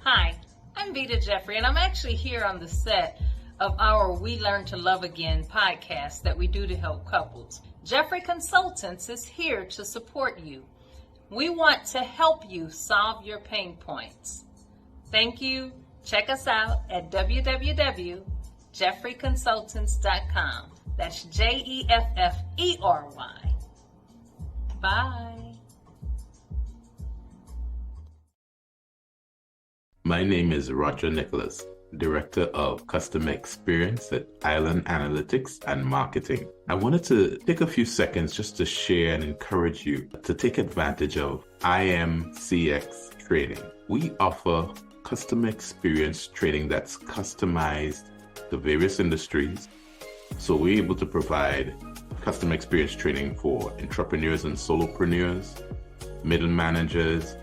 Hi, I'm Veta Jeffery, and I'm actually here on the set of our We Learn to Love Again podcast that we do to help couples. Jeffery Consultants is here to support you. We want to help you solve your pain points. Thank you. Check us out at www.jeffreyconsultants.com. That's Jeffery. Bye. My name is Roger Nicholas, Director of Customer Experience at Island Analytics and Marketing. I wanted to take a few seconds just to share and encourage you to take advantage of IMCX training. We offer customer experience training that's customized to various industries. So we're able to provide customer experience training for entrepreneurs and solopreneurs, middle managers,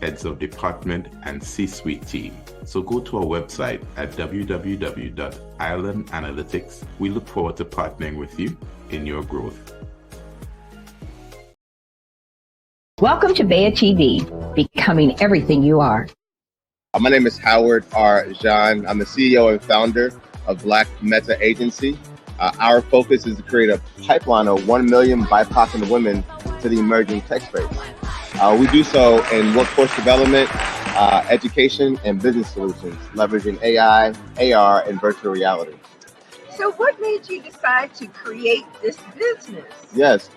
heads of department, and C-suite team. So go to our website at www.islandanalytics. We look forward to partnering with you in your growth. Welcome to Veta T, becoming everything you are. My name is Howard R. Jean. I'm the CEO and founder of Black Meta Agency. Our focus is to create a pipeline of 1 million BIPOC and women to the emerging tech space. We do so in workforce development, education, and business solutions, leveraging AI, AR, and virtual reality. So what made you decide to create this business? Yes.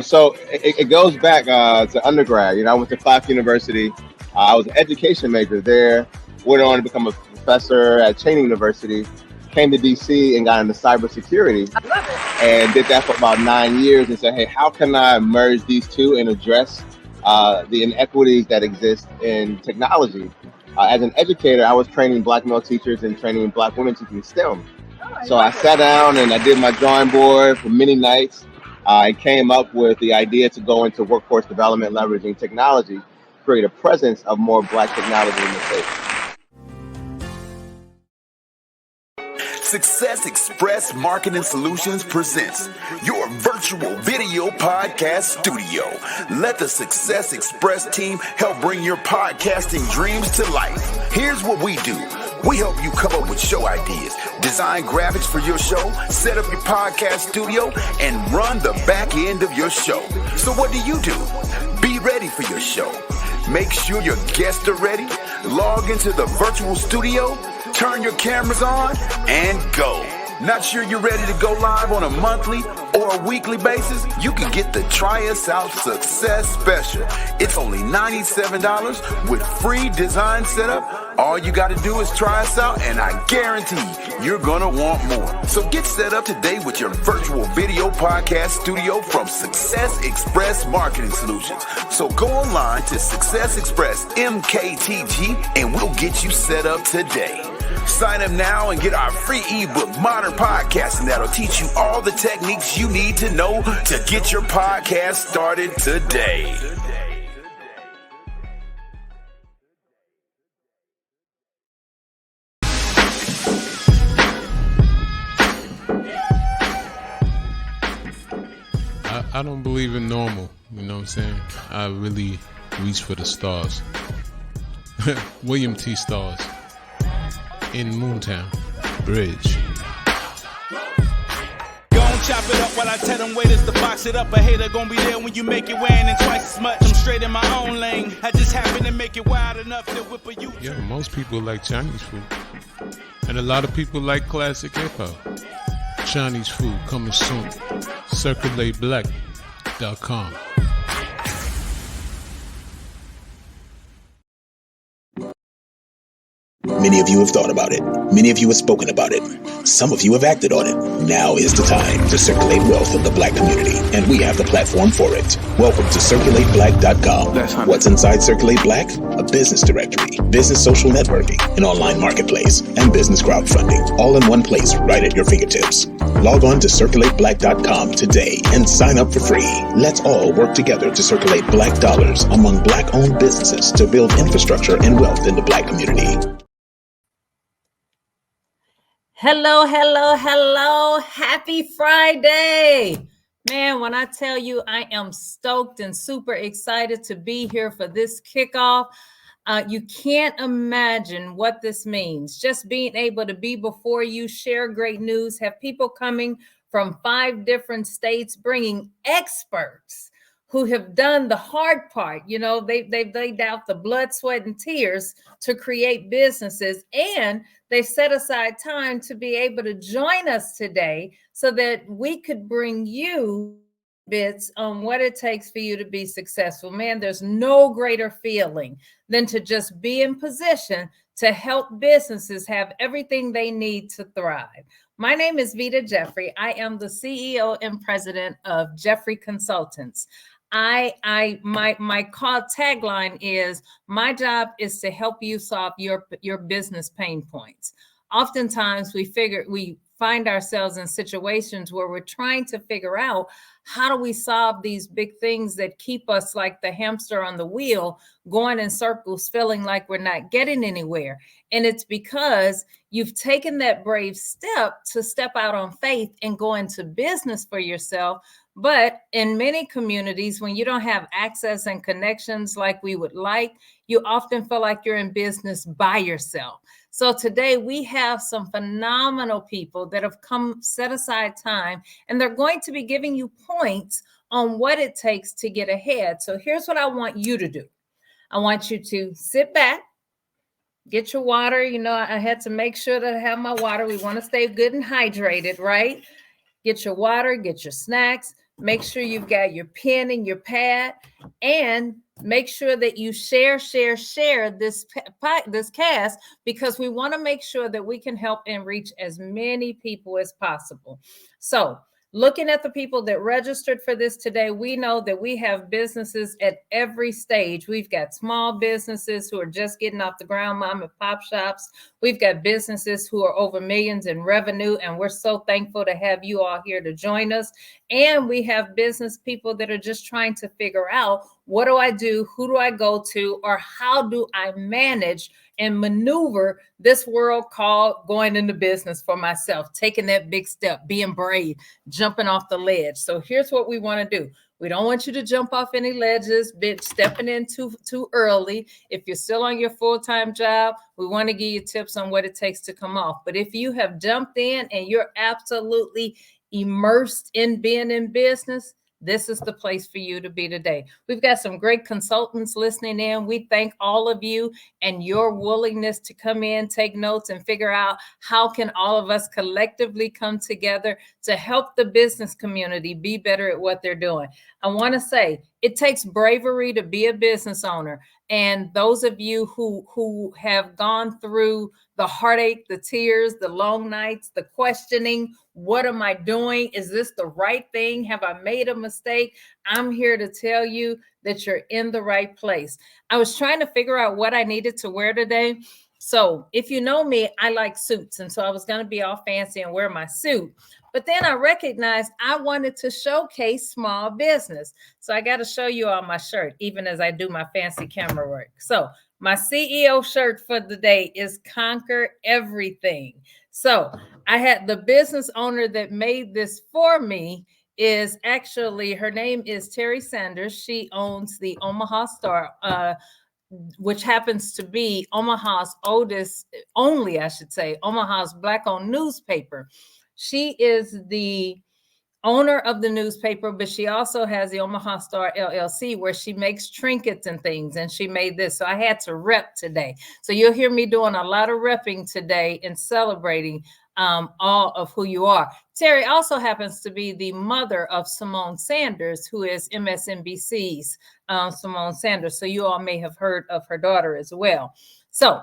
So it goes back to undergrad. I went to Clark University. I was an education major there, went on to become a professor at Cheney University, came to DC and got into cybersecurity. I love it. And did that for about 9 years and said, hey, how can I merge these two and address the inequities that exist in technology? As an educator, I was training Black male teachers and training Black women teaching STEM. So I sat down and I did my drawing board for many nights. I came up with the idea to go into workforce development, leveraging technology, create a presence of more Black technology in the state. Success Express Marketing Solutions presents your virtual video podcast studio. Let the Success Express team help bring your podcasting dreams to life. Here's what we do. We help you come up with show ideas, design graphics for your show, set up your podcast studio, and run the back end of your show. So what do? Be ready for your show. Make sure your guests are ready. Log into the virtual studio, turn your cameras on, and go. Not sure you're ready to go live on a monthly or a weekly basis? You can get the Try Us Out Success Special. It's only $97 with free design setup. All you got to do is try us out, and I guarantee you're going to want more. So get set up today with your virtual video podcast studio from Success Express Marketing Solutions. So go online to Success Express MKTG, and we'll get you set up today. Sign up now and get our free ebook, Modern Podcasting, that'll teach you all the techniques you need to know to get your podcast started today. I don't believe in normal, you know what I'm saying? I really reach for the stars. William T. Stars. In Moontown Bridge. Gon' chop it up while I tell them waiters to box it up. A hater gon' be there when you make it weighing in twice as much. I'm straight in my own lane. I just happen to make it wild enough to whip a you. Yeah, most people like Chinese food. And a lot of people like classic hip hop. Chinese food coming soon. CirculateBLACK.com. Many of you have thought about it. Many of you have spoken about it. Some of you have acted on it. Now is the time to circulate wealth in the Black community, and we have the platform for it. Welcome to CirculateBLACK.com. What's inside Circulate Black? A business directory, business social networking, an online marketplace, and business crowdfunding, all in one place right at your fingertips. Log on to CirculateBLACK.com today and sign up for free. Let's all work together to circulate Black dollars among Black-owned businesses to build infrastructure and wealth in the Black community. Hello, hello, hello. Happy Friday. Man, when I tell you I am stoked and super excited to be here for this kickoff, You can't imagine what this means. Just being able to be before you, share great news, have people coming from 5 different states, bringing experts who have done the hard part. You know, they've laid out the blood, sweat, and tears to create businesses, and they've set aside time to be able to join us today so that we could bring you bits on what it takes for you to be successful. Man, there's no greater feeling than to just be in position to help businesses have everything they need to thrive. My name is Veta Jeffery. I am the CEO and president of Jeffery Consultants. My call tagline is, my job is to help you solve your business pain points. Oftentimes we find ourselves in situations where we're trying to figure out, how do we solve these big things that keep us like the hamster on the wheel, going in circles, feeling like we're not getting anywhere? And it's because you've taken that brave step to step out on faith and go into business for yourself. But in many communities, when you don't have access and connections like we would like, you often feel like you're in business by yourself. So today we have some phenomenal people that have come set aside time, and they're going to be giving you points on what it takes to get ahead. So here's what I want you to do. I want you to sit back, get your water. You know, I had to make sure that I have my water. We want to stay good and hydrated, right? Get your water, get your snacks. Make sure you've got your pen and your pad, and make sure that you share this cast, because we want to make sure that we can help and reach as many people as possible. So looking at the people that registered for this today, we know that we have businesses at every stage. We've got small businesses who are just getting off the ground, mom and pop shops. We've got businesses who are over millions in revenue, and we're so thankful to have you all here to join us. And we have business people that are just trying to figure out, what do I do? Who do I go to? Or how do I manage and maneuver this world called going into business for myself, taking that big step, being brave, jumping off the ledge. So here's what we want to do. We don't want you to jump off any ledges, stepping in too early. If you're still on your full-time job, we want to give you tips on what it takes to come off. But if you have jumped in and you're absolutely immersed in being in business, this is the place for you to be today. We've got some great consultants listening in. We thank all of you and your willingness to come in, take notes, and figure out how can all of us collectively come together to help the business community be better at what they're doing. I want to say it takes bravery to be a business owner. And those of you who have gone through the heartache, the tears, the long nights, the questioning, what am I doing? Is this the right thing? Have I made a mistake? I'm here to tell you that you're in the right place. I was trying to figure out what I needed to wear today. So if you know me, I like suits. And so I was going to be all fancy and wear my suit. But then I recognized I wanted to showcase small business. So I got to show you all my shirt, even as I do my fancy camera work. So my CEO shirt for the day is Conquer Everything. So I had the business owner that made this for me is actually, her name is Terry Sanders. She owns the Omaha Star, which happens to be Omaha's Omaha's Black-owned newspaper. She is the owner of the newspaper, but she also has the Omaha Star LLC, where she makes trinkets and things, and she made this. So I had to rep today. So you'll hear me doing a lot of repping today and celebrating all of who you are. Terry also happens to be the mother of Simone Sanders, who is MSNBC's Simone Sanders. So you all may have heard of her daughter as well. So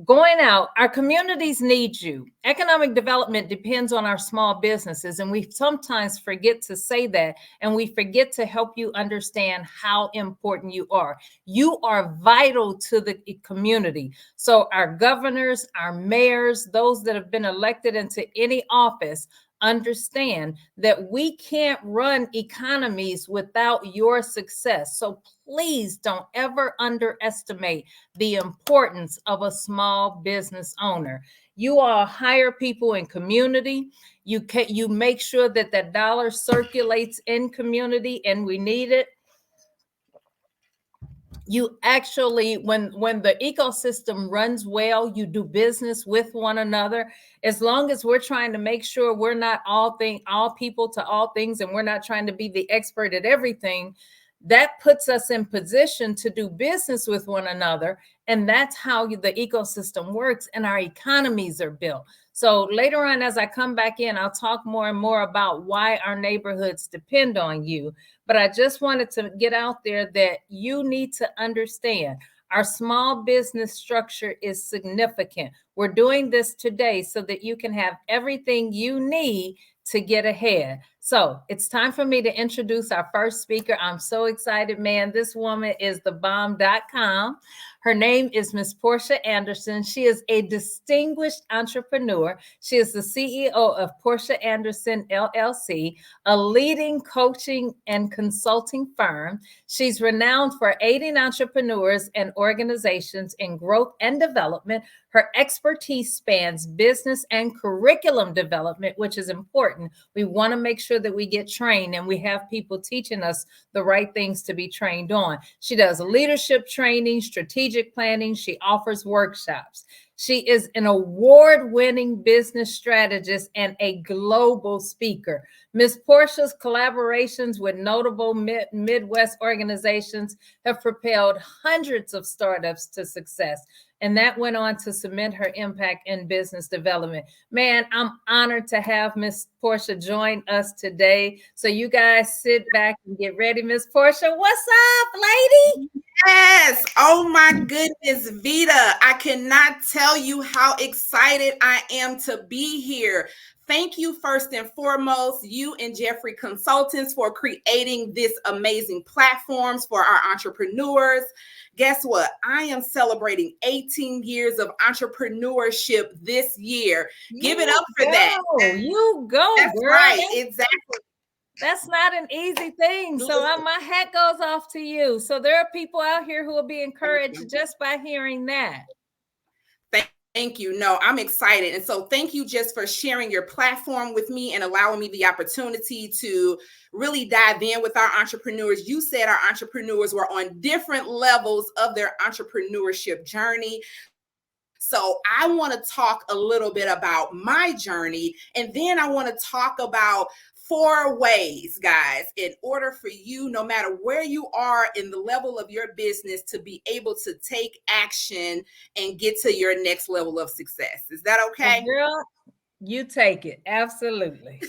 going out, our communities need you. Economic development depends on our small businesses, and we sometimes forget to say that, and we forget to help you understand how important you are. You are vital to the community. So our governors, our mayors, those that have been elected into any office, understand that we can't run economies without your success. So please don't ever underestimate the importance of a small business owner. You all hire people in community. You make sure that that dollar circulates in community, and we need it. you actually, when the ecosystem runs well, you do business with one another. As long as we're trying to make sure we're not all people to all things, and we're not trying to be the expert at everything, that puts us in position to do business with one another. And that's how the ecosystem works and our economies are built. So later on, as I come back in, I'll talk more and more about why our neighborhoods depend on you. But I just wanted to get out there that you need to understand our small business structure is significant. We're doing this today so that you can have everything you need to get ahead. So it's time for me to introduce our first speaker. I'm so excited, man. This woman is the bomb.com. Her name is Miss Porscha Anderson. She is a distinguished entrepreneur. She is the CEO of Porscha Anderson, LLC, a leading coaching and consulting firm. She's renowned for aiding entrepreneurs and organizations in growth and development. Her expertise spans business and curriculum development, which is important. We want to make sure that we get trained and we have people teaching us the right things to be trained on. She does leadership training, strategic planning. She offers workshops. She is an award-winning business strategist and a global speaker. Ms. Porscha's collaborations with notable Midwest organizations have propelled hundreds of startups to success. And that went on to cement her impact in business development. Man, I'm honored to have Ms. Porscha join us today. So you guys sit back and get ready. Ms. Porscha, what's up, lady? Yes. Oh my goodness, Veta. I cannot tell you how excited I am to be here. Thank you first and foremost, you and Jeffery Consultants, for creating this amazing platforms for our entrepreneurs. Guess what? I am celebrating 18 years of entrepreneurship this year. Give it up for that. You go, That's girl. right. Exactly. That's not an easy thing. So my hat goes off to you. So there are people out here who will be encouraged just by hearing that. Thank you. No, I'm excited. And so thank you just for sharing your platform with me and allowing me the opportunity to really dive in with our entrepreneurs. You said our entrepreneurs were on different levels of their entrepreneurship journey. So I want to talk a little bit about my journey, and then I want to talk about 4 ways, guys, in order for you, no matter where you are in the level of your business, to be able to take action and get to your next level of success. Is that okay? Girl, you take it. Absolutely.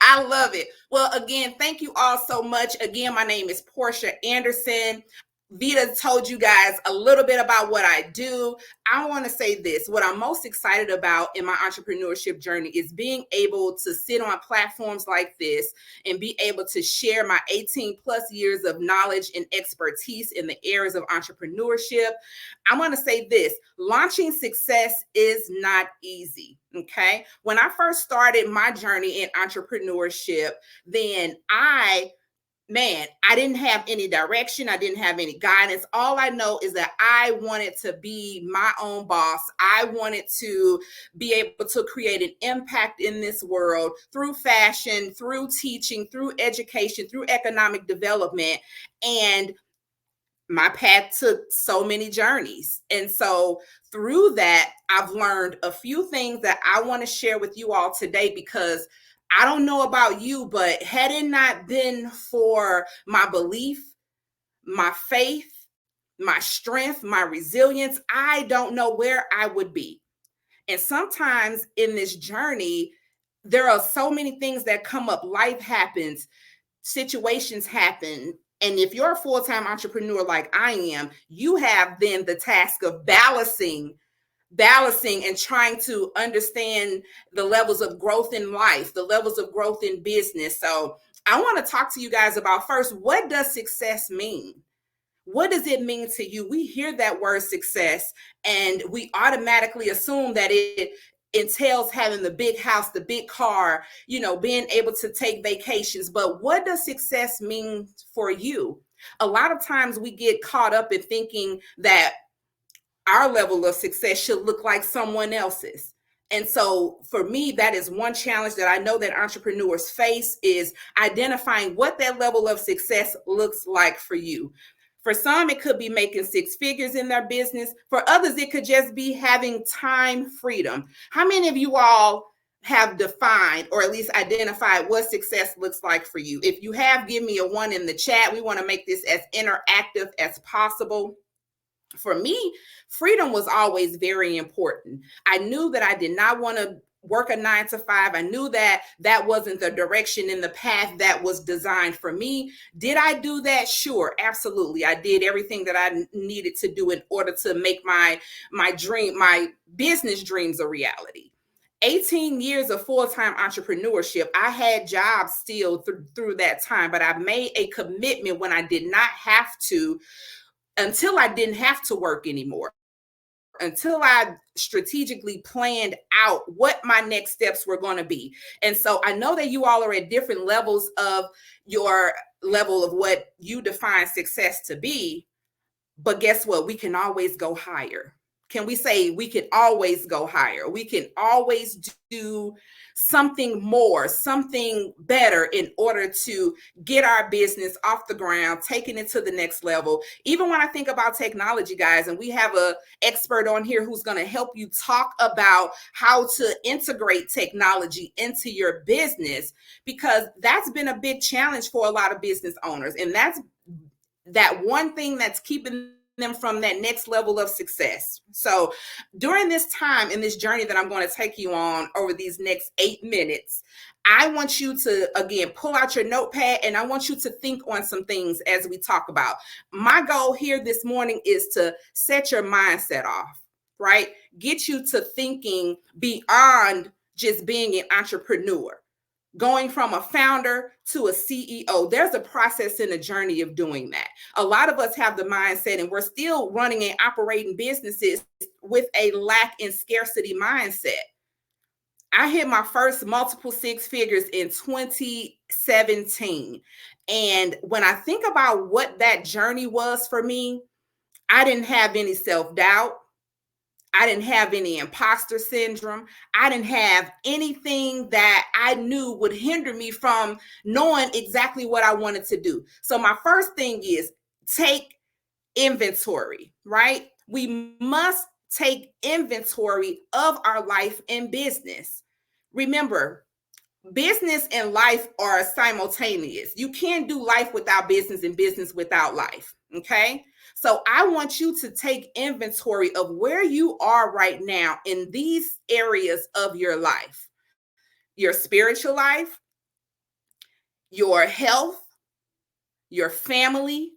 I love it. Well, again, thank you all so much. Again, my name is Porscha Anderson. Veta told you guys a little bit about what I do. I want to say this. What I'm most excited about in my entrepreneurship journey is being able to sit on platforms like this and be able to share my 18 plus years of knowledge and expertise in the areas of entrepreneurship. I want to say this. Launching success is not easy. Okay. When I first started my journey in entrepreneurship, then I didn't have any direction. I didn't have any guidance. All I know is that I wanted to be my own boss. I wanted to be able to create an impact in this world through fashion, through teaching, through education, through economic development. And my path took so many journeys. And so through that, I've learned a few things that I want to share with you all today, because I don't know about you, but had it not been for my belief, my faith, my strength, my resilience, I don't know where I would be. And sometimes in this journey, there are so many things that come up. Life happens, situations happen. And if you're a full-time entrepreneur like I am, you have then the task of balancing and trying to understand the levels of growth in life, the levels of growth in business. So I want to talk to you guys about, first, what does success mean? What does it mean to you? We hear that word success and we automatically assume that it entails having the big house, the big car, being able to take vacations. But what does success mean for you? A lot of times we get caught up in thinking that our level of success should look like someone else's. And so for me, that is one challenge that I know that entrepreneurs face, is identifying what that level of success looks like for you. For some, it could be making 6 figures in their business. For others, it could just be having time freedom. How many of you all have defined or at least identified what success looks like for you? If you have, give me a 1 in the chat. We want to make this as interactive as possible. For me, freedom was always very important. I knew that I did not want to work a 9 to 5. I knew that that wasn't the direction in the path that was designed for me. Did I do that? Sure, absolutely. I did everything that I needed to do in order to make my business dreams a reality. 18 years of full-time entrepreneurship. I had jobs still through that time, but I made a commitment when I did not have to, until I didn't have to work anymore, until I strategically planned out what my next steps were going to be. And so I know that you all are at different levels of your level of what you define success to be, but guess what? We can always go higher. Can we say we can always go higher? We can always do something more, something better in order to get our business off the ground, taking it to the next level. Even when I think about technology, guys, and we have an expert on here who's going to help you talk about how to integrate technology into your business, because that's been a big challenge for a lot of business owners. And that's that one thing that's keeping them from that next level of success. So during this time in this journey that I'm going to take you on over these next 8 minutes, I want you to, again, pull out your notepad and I want you to think on some things as we talk about. My goal here this morning is to set your mindset off, right? Get you to thinking beyond just being an entrepreneur. Going from a founder to a CEO, there's a process and a journey of doing that. A lot of us have the mindset and we're still running and operating businesses with a lack and scarcity mindset. I hit my first multiple 6 figures in 2017. And when I think about what that journey was for me, I didn't have any self-doubt. I didn't have any imposter syndrome. I didn't have anything that I knew would hinder me from knowing exactly what I wanted to do. So my first thing is take inventory, right? We must take inventory of our life and business. Remember, business and life are simultaneous. You can't do life without business and business without life, okay? So I want you to take inventory of where you are right now in these areas of your life. Your spiritual life, your health, your family,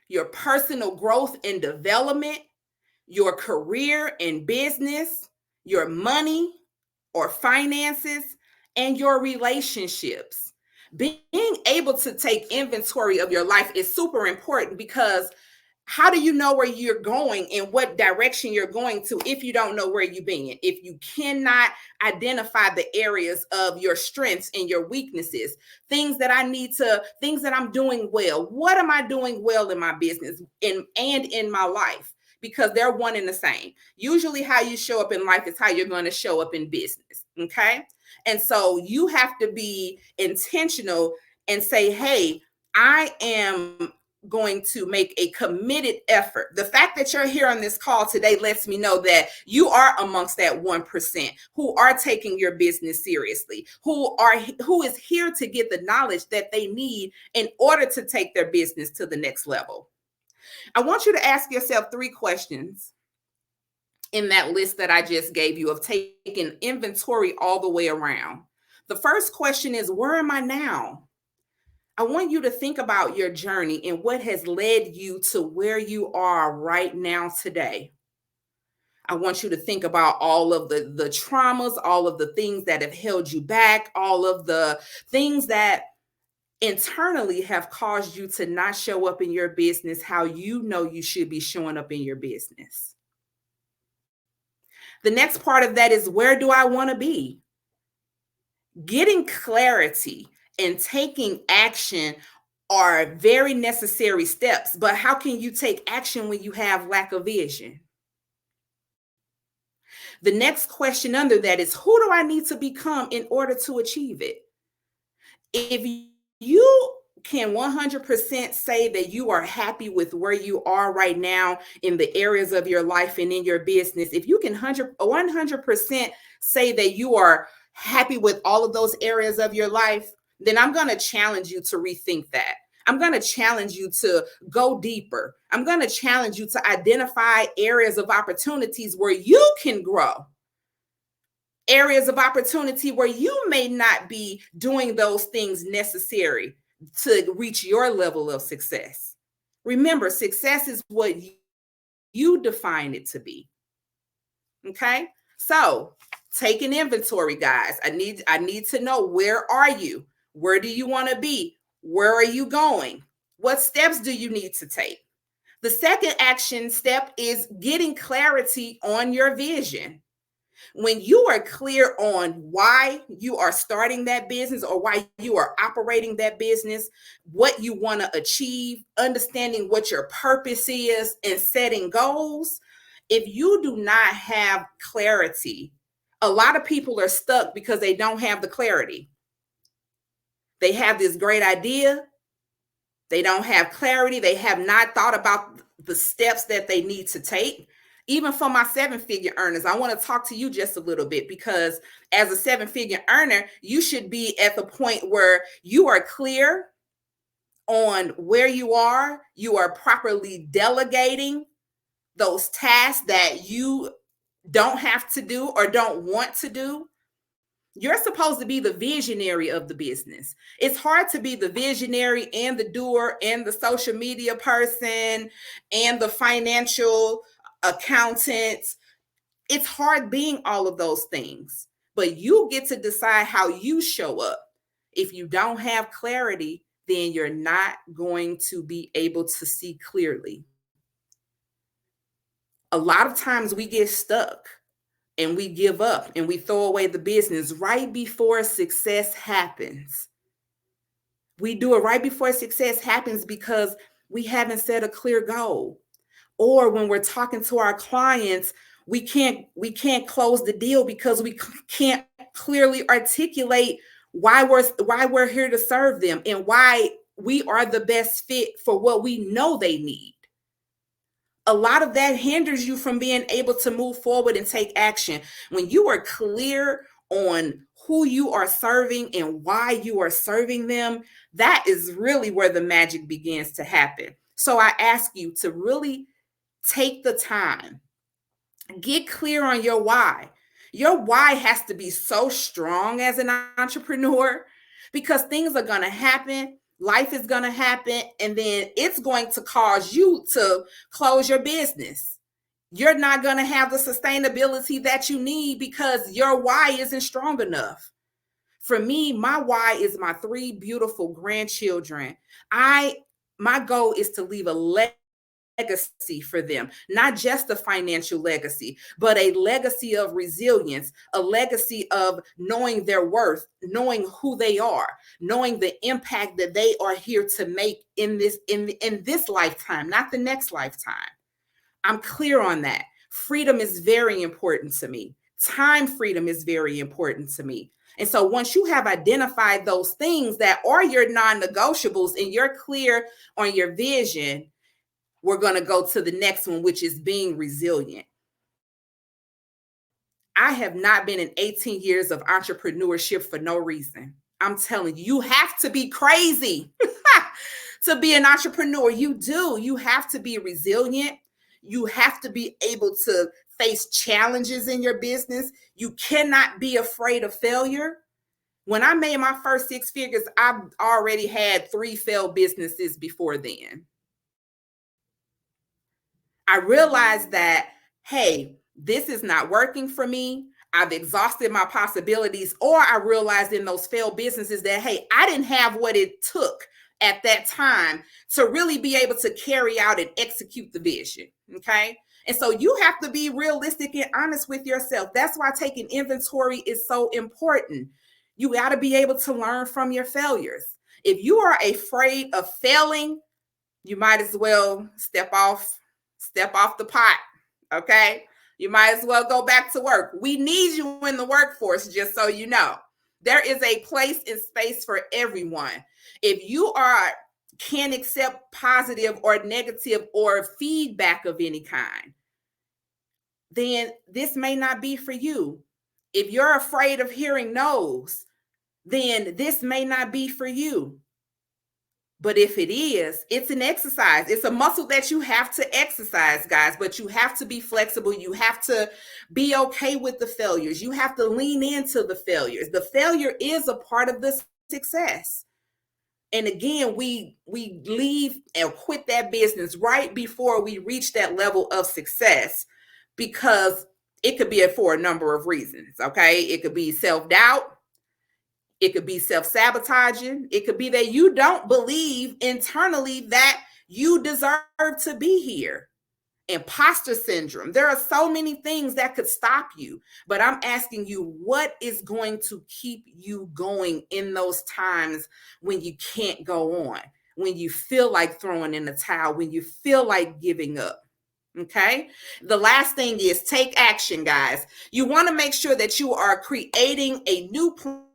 your personal growth and development, your career and business, your money or finances, and your relationships. Being able to take inventory of your life is super important, because how do you know where you're going and what direction you're going to if you don't know where you've been? If you cannot identify the areas of your strengths and your weaknesses, things that I'm doing well. What am I doing well in my business and in my life? Because they're one and the same. Usually how you show up in life is how you're going to show up in business, okay? And so you have to be intentional and say, hey, I am going to make a committed effort. The fact that you're here on this call today lets me know that you are amongst that 1% who are taking your business seriously, who is here to get the knowledge that they need in order to take their business to the next level. I want you to ask yourself 3 questions in that list that I just gave you of taking inventory all the way around. The first question is, where am I now? I want you to think about your journey and what has led you to where you are right now today. I want you to think about all of the traumas, all of the things that have held you back, all of the things that internally have caused you to not show up in your business how you know you should be showing up in your business. The next part of that is, where do I want to be? Getting clarity and taking action are very necessary steps, but how can you take action when you have lack of vision? The next question under that is, who do I need to become in order to achieve it? If you can 100% say that you are happy with where you are right now in the areas of your life and in your business, if you can 100% say that you are happy with all of those areas of your life, then I'm going to challenge you to rethink that. I'm going to challenge you to go deeper. I'm going to challenge you to identify areas of opportunities where you can grow. Areas of opportunity where you may not be doing those things necessary to reach your level of success. Remember, success is what you define it to be. Okay? So take an inventory, guys. I need to know, where are you? Where do you want to be? Where are you going? What steps do you need to take? The second action step is getting clarity on your vision. When you are clear on why you are starting that business or why you are operating that business, what you want to achieve, understanding what your purpose is, and setting goals, if you do not have clarity, a lot of people are stuck because they don't have the clarity. They have this great idea. They don't have clarity. They have not thought about the steps that they need to take. Even for my 7-figure earners, I want to talk to you just a little bit, because as a 7-figure earner, you should be at the point where you are clear on where you are properly delegating those tasks that you don't have to do or don't want to do. You're supposed to be the visionary of the business. It's hard to be the visionary and the doer and the social media person and the financial accountant. It's hard being all of those things, but you get to decide how you show up. If you don't have clarity, then you're not going to be able to see clearly. A lot of times we get stuck and we give up and we throw away the business right before success happens. We do it right before success happens because we haven't set a clear goal. Or when we're talking to our clients, we can't close the deal because we can't clearly articulate why we're here to serve them and why we are the best fit for what we know they need. A lot of that hinders you from being able to move forward and take action. When you are clear on who you are serving and why you are serving them, that is really where the magic begins to happen. So I ask you to really take the time, get clear on your why. Your why has to be so strong as an entrepreneur, because things are going to happen. Life is going to happen, and then it's going to cause you to close your business. You're not going to have the sustainability that you need because your why isn't strong enough. For me, my why is my 3 beautiful grandchildren. My goal is to leave a legacy for them, not just a financial legacy, but a legacy of resilience, a legacy of knowing their worth, knowing who they are, knowing the impact that they are here to make in this lifetime, not the next lifetime. I'm clear on that. Freedom is very important to me. Time freedom is very important to me. And so once you have identified those things that are your non-negotiables and you're clear on your vision, we're going to go to the next one, which is being resilient. I have not been in 18 years of entrepreneurship for no reason. I'm telling you, you have to be crazy to be an entrepreneur. You do. You have to be resilient. You have to be able to face challenges in your business. You cannot be afraid of failure. When I made my first 6 figures, I already had 3 failed businesses before then. I realized that, hey, this is not working for me. I've exhausted my possibilities. Or I realized in those failed businesses that, hey, I didn't have what it took at that time to really be able to carry out and execute the vision. Okay. And so you have to be realistic and honest with yourself. That's why taking inventory is so important. You got to be able to learn from your failures. If you are afraid of failing, you might as well step off the pot. Okay. You might as well go back to work. We need you in the workforce, just so you know. There is a place and space for everyone. If you can't accept positive or negative or feedback of any kind, then this may not be for you. If you're afraid of hearing no's, then this may not be for you. But if it is, it's an exercise. It's a muscle that you have to exercise, guys, but you have to be flexible. You have to be okay with the failures. You have to lean into the failures. The failure is a part of the success. And again, we leave and quit that business right before we reach that level of success, because it could be for a number of reasons, okay? It could be self-doubt. It could be self-sabotaging. It could be that you don't believe internally that you deserve to be here. Imposter syndrome. There are so many things that could stop you, but I'm asking you, what is going to keep you going in those times when you can't go on, when you feel like throwing in the towel, when you feel like giving up? Okay. The last thing is take action, guys. You want to make sure that you are creating a new plan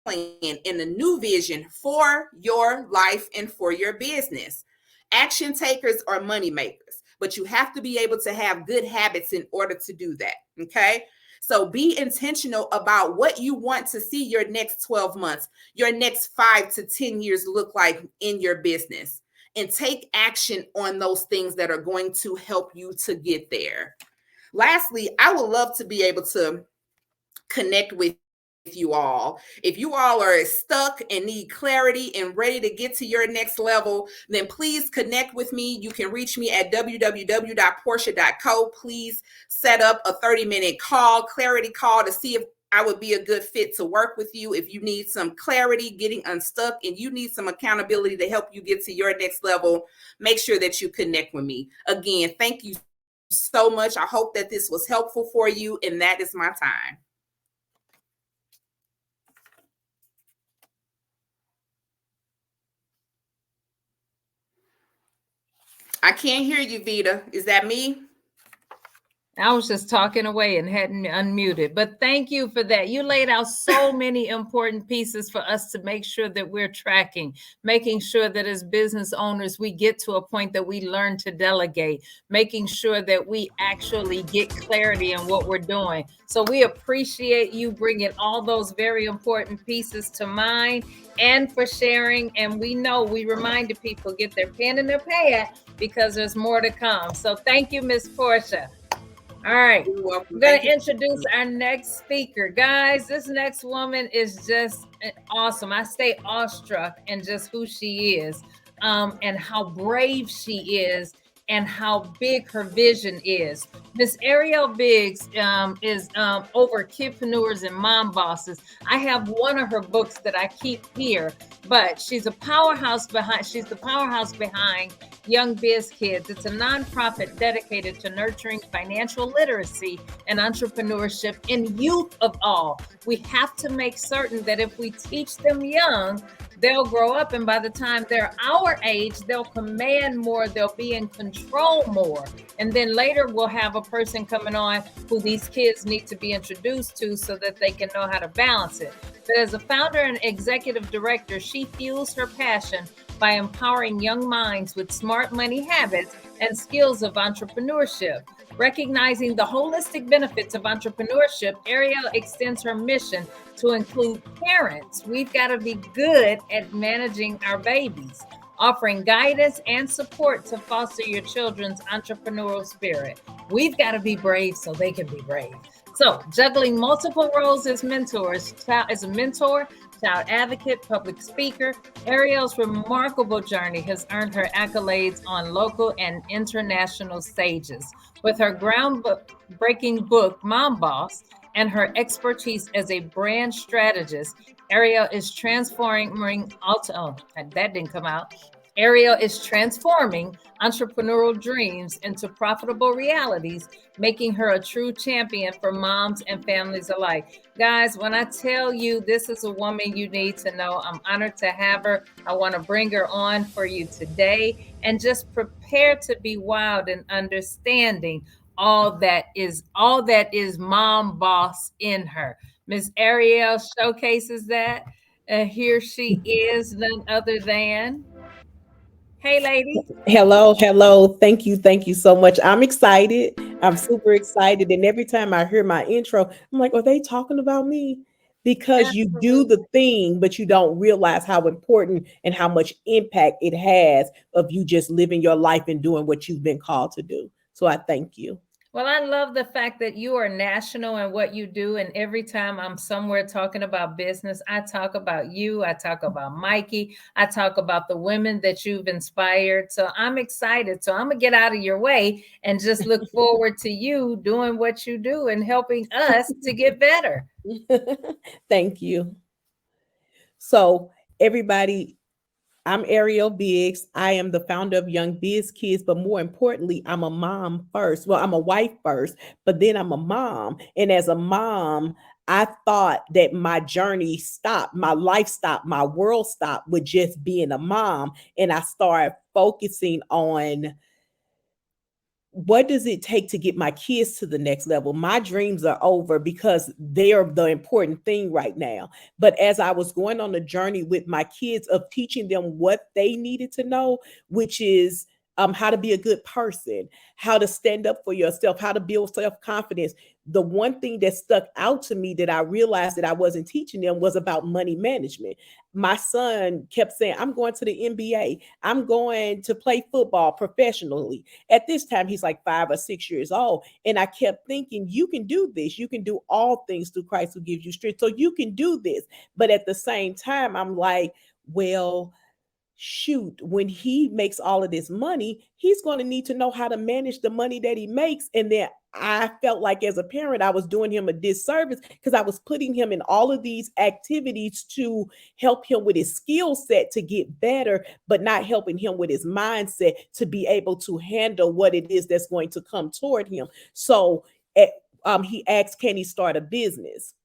and a new vision for your life and for your business. Action takers are money makers, but you have to be able to have good habits in order to do that. Okay. So be intentional about what you want to see your next 12 months, your next 5 to 10 years look like in your business, and take action on those things that are going to help you to get there. Lastly, I would love to be able to connect with you all. If you all are stuck and need clarity and ready to get to your next level, then please connect with me. You can reach me at www.porscha.co. Please set up a 30-minute clarity call to see if I would be a good fit to work with you. If you need some clarity, getting unstuck, and you need some accountability to help you get to your next level, make sure that you connect with me. Again, thank you so much. I hope that this was helpful for you, and that is my time. I can't hear you, Veta. Is that me? I was just talking away and hadn't unmuted, but thank you for that. You laid out so many important pieces for us to make sure that we're tracking, making sure that as business owners, we get to a point that we learn to delegate, making sure that we actually get clarity in what we're doing. So we appreciate you bringing all those very important pieces to mind and for sharing. And we know we reminded people, get their pen and their pad, because there's more to come. So thank you, Miss Porscha. All right, we're going to introduce our next speaker. Guys, this next woman is just awesome. I stay awestruck in just who she is, and how brave she is, and how big her vision is. Miss Arriel Biggs is over Kidpreneurs and Mom Bosses. I have one of her books that I keep here, but she's the powerhouse behind Young Biz Kids. It's a nonprofit dedicated to nurturing financial literacy and entrepreneurship in youth of all. We have to make certain that if we teach them young, they'll grow up, and by the time they're our age, they'll command more, they'll be in control more. And then later we'll have a person coming on who these kids need to be introduced to so that they can know how to balance it. But as a founder and executive director, she fuels her passion by empowering young minds with smart money habits and skills of entrepreneurship. Recognizing the holistic benefits of entrepreneurship, Arriel extends her mission to include parents. We've got to be good at managing our babies, offering guidance and support to foster your children's entrepreneurial spirit. We've got to be brave so they can be brave. So, juggling multiple roles as mentors, as a mentor, child advocate, public speaker, Arriel's remarkable journey has earned her accolades on local and international stages. With her groundbreaking book, Mom Boss, and her expertise as a brand strategist, Arriel is transforming entrepreneurial dreams into profitable realities, making her a true champion for moms and families alike. Guys, when I tell you this is a woman you need to know, I'm honored to have her. I want to bring her on for you today, and just prepare to be wild and understanding all that is Mom Boss in her. Miss Arriel showcases that. Here she is, none other than. Hey, lady. Hello. Thank you so much. I'm excited. I'm super excited. And every time I hear my intro, I'm like, are they talking about me? Because you do the thing, but you don't realize how important and how much impact it has of you just living your life and doing what you've been called to do. So I thank you. Well, I love the fact that you are national in what you do. And every time I'm somewhere talking about business, I talk about you. I talk about Mikey. I talk about the women that you've inspired. So I'm excited. So I'm going to get out of your way and just look forward to you doing what you do and helping us to get better. Thank you. So everybody, I'm Arriel Biggs. I am the founder of Young Biz Kids, but more importantly, I'm a mom first. Well, I'm a wife first, but then I'm a mom. And as a mom, I thought that my journey stopped, my life stopped, my world stopped with just being a mom. And I started focusing on what does it take to get my kids to the next level? My dreams are over because they're the important thing right now. But as I was going on a journey with my kids of teaching them what they needed to know, which is how to be a good person, how to stand up for yourself, how to build self-confidence. The one thing that stuck out to me that I realized that I wasn't teaching them was about money management. My son kept saying, I'm going to the NBA. I'm going to play football professionally. At this time, he's like 5 or 6 years old. And I kept thinking, you can do this. You can do all things through Christ who gives you strength. So you can do this. But at the same time, I'm like, well, shoot, when he makes all of this money, he's going to need to know how to manage the money that he makes. And then I felt like as a parent, I was doing him a disservice because I was putting him in all of these activities to help him with his skill set to get better, but not helping him with his mindset to be able to handle what it is that's going to come toward him. So he asked, can he start a business?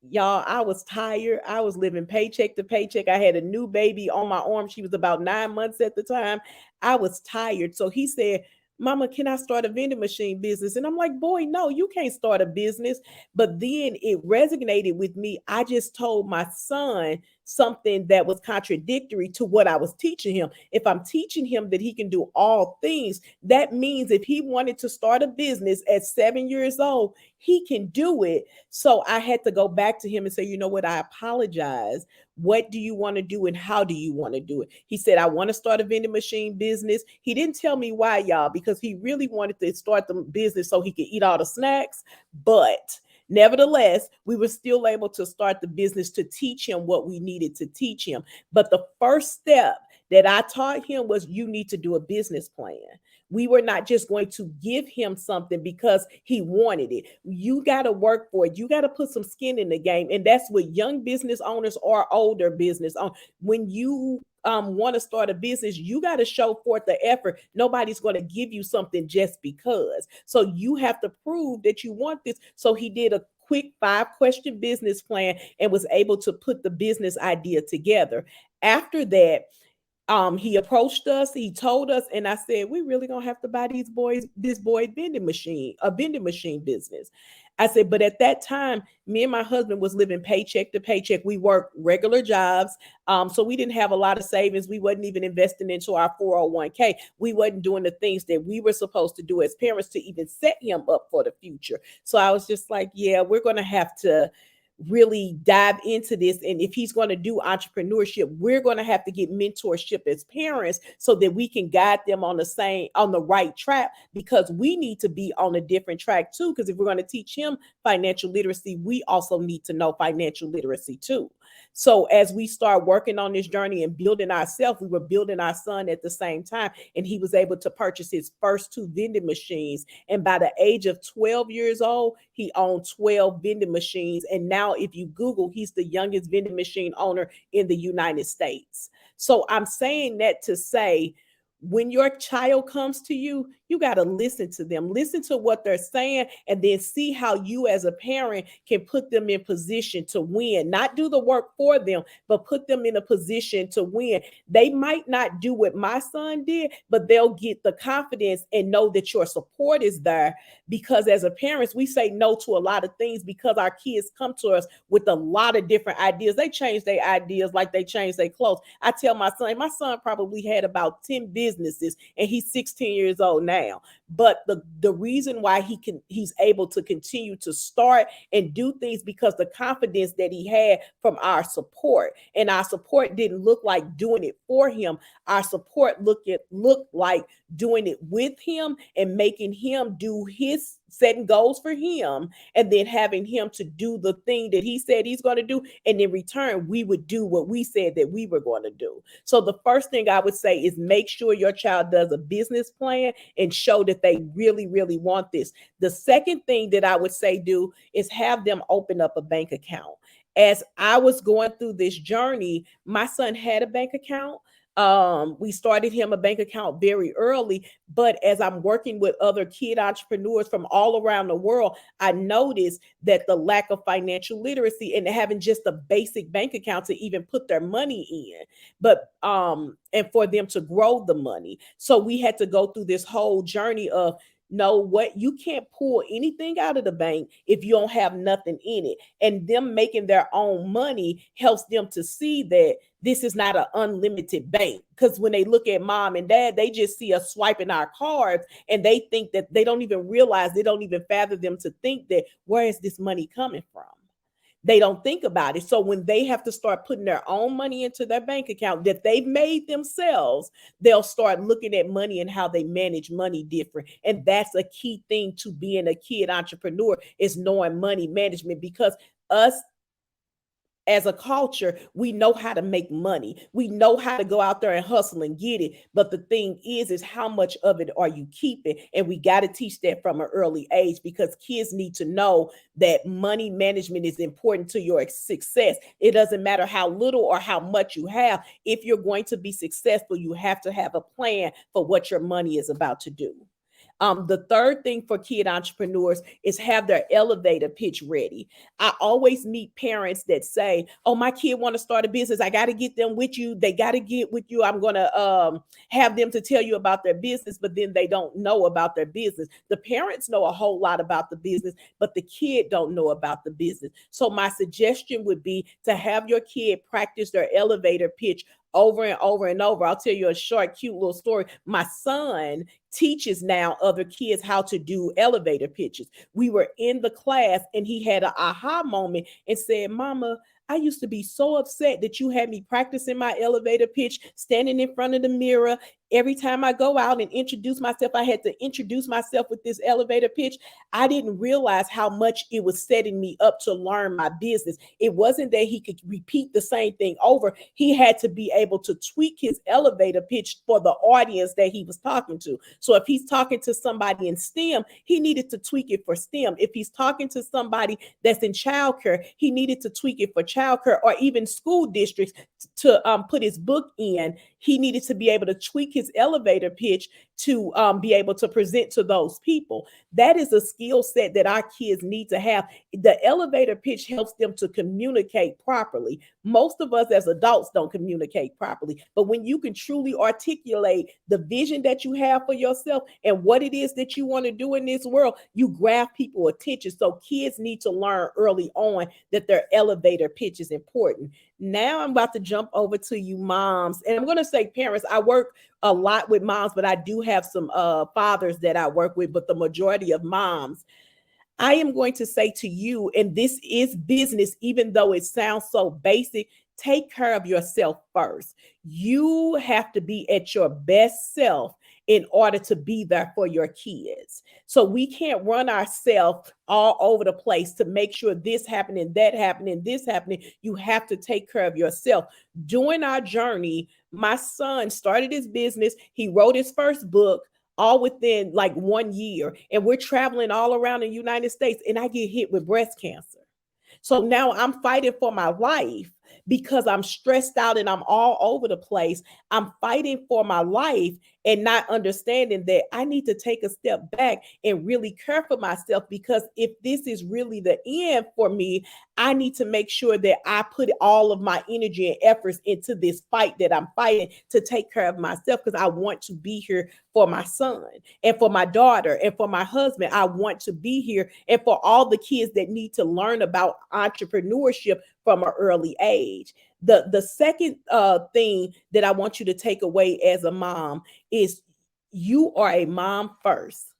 Y'all, I was tired. I was living paycheck to paycheck. I had a new baby on my arm. She was about 9 months at the time. I was tired. So he said, Mama, can I start a vending machine business? And I'm like, boy, no, you can't start a business. But then it resonated with me. I just told my son something that was contradictory to what I was teaching him. If I'm teaching him that he can do all things, that means if he wanted to start a business at 7 years old, he can do it. So I had to go back to him and say, you know what? I apologize. What do you want to do and how do you want to do it? He said, I want to start a vending machine business. He didn't tell me why, y'all, because he really wanted to start the business so he could eat all the snacks. But nevertheless, we were still able to start the business to teach him what we needed to teach him. But the first step that I taught him was you need to do a business plan. We were not just going to give him something because he wanted it. You got to work for it. You got to put some skin in the game. And that's what young business owners or older business owners, when you want to start a business, you got to show forth the effort. Nobody's going to give you something just because. So you have to prove that you want this. So he did a quick 5-question business plan and was able to put the business idea together. After that, he approached us, he told us, and I said, we really gonna have to buy this boy vending machine, a vending machine business. I said, but at that time, me and my husband was living paycheck to paycheck. We worked regular jobs. So we didn't have a lot of savings. We wasn't even investing into our 401k. We wasn't doing the things that we were supposed to do as parents to even set him up for the future. So I was just like, yeah, we're going to have to really dive into this. And if he's going to do entrepreneurship, we're going to have to get mentorship as parents so that we can guide them on the right track, because we need to be on a different track too. Because if we're going to teach him financial literacy, we also need to know financial literacy too. So as we start working on this journey and building ourselves, we were building our son at the same time. And he was able to purchase his first 2 vending machines. And by the age of 12 years old, he owned 12 vending machines. And now if you Google, he's the youngest vending machine owner in the United States. So I'm saying that to say, when your child comes to you, You got to listen to them, listen to what they're saying, and then see how you as a parent can put them in position to win. Not do the work for them, but put them in a position to win. They might not do what my son did, but they'll get the confidence and know that your support is there. Because as a parents, we say no to a lot of things because our kids come to us with a lot of different ideas. They change their ideas like they change their clothes. I tell my son probably had about 10 businesses and he's 16 years old now. But the reason why he's able to continue to start and do things because the confidence that he had from our support. And our support didn't look like doing it for him. Our support looked like doing it with him and making him do his setting goals for him, and then having him to do the thing that he said he's going to do. And in return, we would do what we said that we were going to do. So the first thing I would say is make sure your child does a business plan and show that they really, really want this. The second thing that I would say do is have them open up a bank account. As I was going through this journey, my son had a bank account. We started him a bank account very early, but as I'm working with other kid entrepreneurs from all around the world, I noticed that the lack of financial literacy and having just a basic bank account to even put their money in, but and for them to grow the money. So we had to go through this whole journey of, know what, you can't pull anything out of the bank if you don't have nothing in it. And them making their own money helps them to see that this is not an unlimited bank. Because when they look at mom and dad, they just see us swiping our cards and they think that they don't even realize, they don't even fathom them to think that where is this money coming from? They don't think about it. So when they have to start putting their own money into their bank account that they've made themselves, they'll start looking at money and how they manage money different. And that's a key thing to being a kid entrepreneur, is knowing money management, because us as a culture, we know how to make money. We know how to go out there and hustle and get it. But the thing is how much of it are you keeping? And we got to teach that from an early age, because kids need to know that money management is important to your success. It doesn't matter how little or how much you have. If you're going to be successful, you have to have a plan for what your money is about to do. The third thing for kid entrepreneurs is have their elevator pitch ready. I always meet parents that say, oh, my kid want to start a business. I got to get them with you. They got to get with you. I'm going to have them to tell you about their business, but then they don't know about their business. The parents know a whole lot about the business, but the kid don't know about the business. So my suggestion would be to have your kid practice their elevator pitch over and over and over. I'll tell you a short, cute little story. My son teaches now other kids how to do elevator pitches. We were in the class and he had an aha moment and said, Mama, I used to be so upset that you had me practicing my elevator pitch, standing in front of the mirror. Every time I go out and introduce myself, I had to introduce myself with this elevator pitch. I didn't realize how much it was setting me up to learn my business. It wasn't that he could repeat the same thing over. He had to be able to tweak his elevator pitch for the audience that he was talking to. So if he's talking to somebody in STEM, he needed to tweak it for STEM. If he's talking to somebody that's in childcare, he needed to tweak it for childcare, or even school districts to put his book in. He needed to be able to tweak his elevator pitch to be able to present to those people. That is a skill set that our kids need to have. The elevator pitch helps them to communicate properly. Most of us as adults don't communicate properly, but when you can truly articulate the vision that you have for yourself and what it is that you want to do in this world, you grab people's attention. So kids need to learn early on that their elevator pitch is important. Now I'm about to jump over to you moms, and I'm going to say parents. I work a lot with moms, but I do have some fathers that I work with, but the majority of moms. I am going to say to you, and this is business, even though it sounds so basic, take care of yourself first. You have to be at your best self in order to be there for your kids. So we can't run ourselves all over the place to make sure this happening, that happening, this happening. You have to take care of yourself. During our journey, my son started his business. He wrote his first book, all within like 1 year. And we're traveling all around the United States, and I get hit with breast cancer. So now I'm fighting for my life. because I'm stressed out and I'm all over the place. I'm fighting for my life and not understanding that I need to take a step back and really care for myself, because if this is really the end for me, I need to make sure that I put all of my energy and efforts into this fight that I'm fighting to take care of myself, because I want to be here for my son and for my daughter and for my husband. I want to be here, and for all the kids that need to learn about entrepreneurship from an early age. The second thing that I want you to take away as a mom is you are a mom first.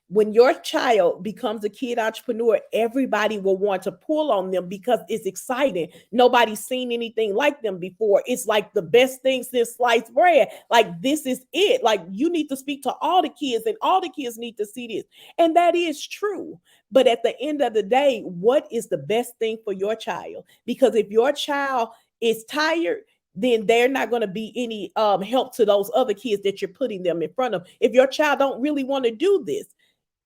When your child becomes a kid entrepreneur, everybody will want to pull on them because it's exciting. Nobody's seen anything like them before. It's like the best thing since sliced bread. Like, this is it. Like, you need to speak to all the kids, and all the kids need to see this. And that is true. But at the end of the day, what is the best thing for your child? Because if your child is tired, then they're not going to be any help to those other kids that you're putting them in front of. If your child don't really want to do this,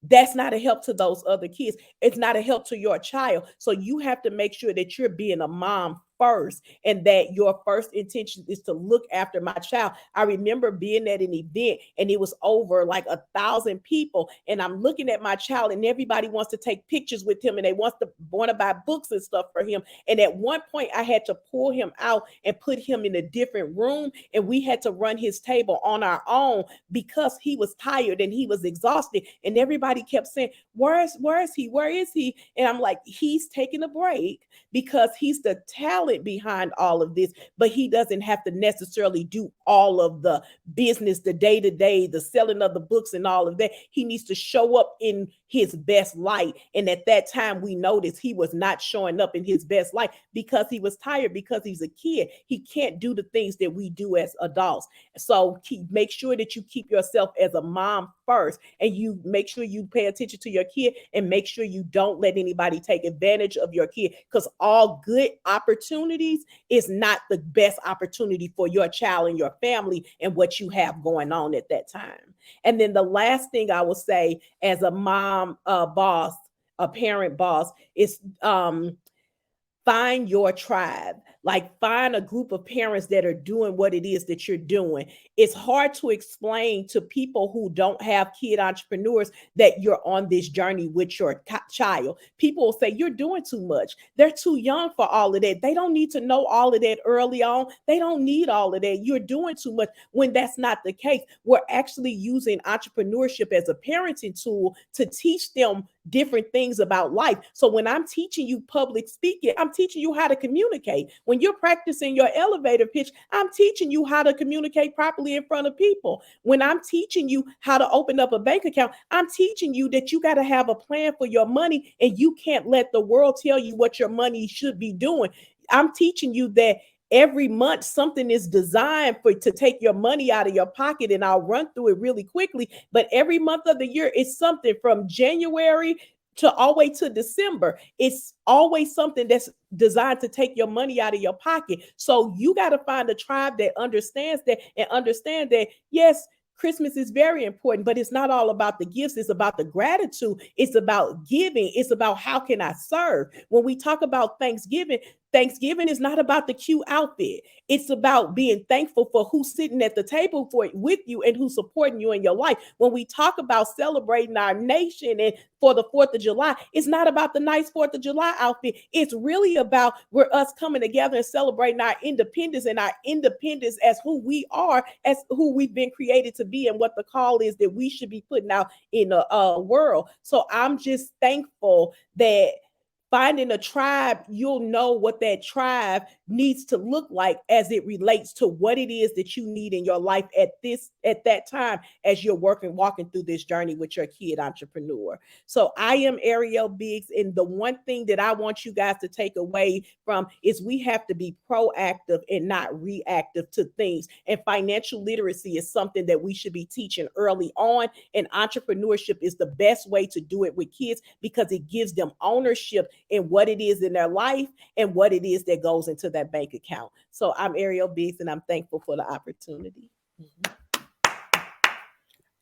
that's not a help to those other kids. It's not a help to your child. So you have to make sure that you're being a mom first, and that your first intention is to look after my child. I remember being at an event and it was over like 1,000 people, and I'm looking at my child and everybody wants to take pictures with him and they want to buy books and stuff for him. And at one point I had to pull him out and put him in a different room, and we had to run his table on our own because he was tired and he was exhausted. And everybody kept saying, where is he? And I'm like, he's taking a break because he's the talent behind all of this, but he doesn't have to necessarily do all of the business, the day-to-day, the selling of the books and all of that. He needs to show up in his best light. And at that time, we noticed he was not showing up in his best light because he was tired, because he's a kid. He can't do the things that we do as adults. So make sure that you keep yourself as a mom first, and you make sure you pay attention to your kid, and make sure you don't let anybody take advantage of your kid, because all good opportunities is not the best opportunity for your child and your family and what you have going on at that time. And then the last thing I will say as a mom boss, a parent boss, is find your tribe. Like, find a group of parents that are doing what it is that you're doing. It's hard to explain to people who don't have kid entrepreneurs that you're on this journey with your child. People will say, you're doing too much. They're too young for all of that. They don't need to know all of that early on. They don't need all of that. You're doing too much, when that's not the case. We're actually using entrepreneurship as a parenting tool to teach them different things about life. So when I'm teaching you public speaking, I'm teaching you how to communicate. When you're practicing your elevator pitch, I'm teaching you how to communicate properly in front of people. When I'm teaching you how to open up a bank account, I'm teaching you that you got to have a plan for your money, and you can't let the world tell you what your money should be doing. I'm teaching you that every month something is designed to take your money out of your pocket, and I'll run through it really quickly. But every month of the year is something from January to all the way to December. It's always something that's designed to take your money out of your pocket. So you got to find a tribe that understands that, and understand that, yes, Christmas is very important, but it's not all about the gifts. It's about the gratitude. It's about giving. It's about how can I serve? When we talk about Thanksgiving is not about the cute outfit. It's about being thankful for who's sitting at the table with you and who's supporting you in your life. When we talk about celebrating our nation and for the 4th of July, it's not about the nice 4th of July outfit. It's really about us coming together and celebrating our independence, and our independence as who we are, as who we've been created to be, and what the call is that we should be putting out in the world. So I'm just thankful that finding a tribe, you'll know what that tribe needs to look like as it relates to what it is that you need in your life at that time as you're walking through this journey with your kid entrepreneur. So I am Arriel Biggs, and the one thing that I want you guys to take away from is we have to be proactive and not reactive to things. And financial literacy is something that we should be teaching early on. And entrepreneurship is the best way to do it with kids, because it gives them ownership in what it is in their life and what it is that goes into that bank account. So I'm Arriel Biggs, and I'm thankful for the opportunity.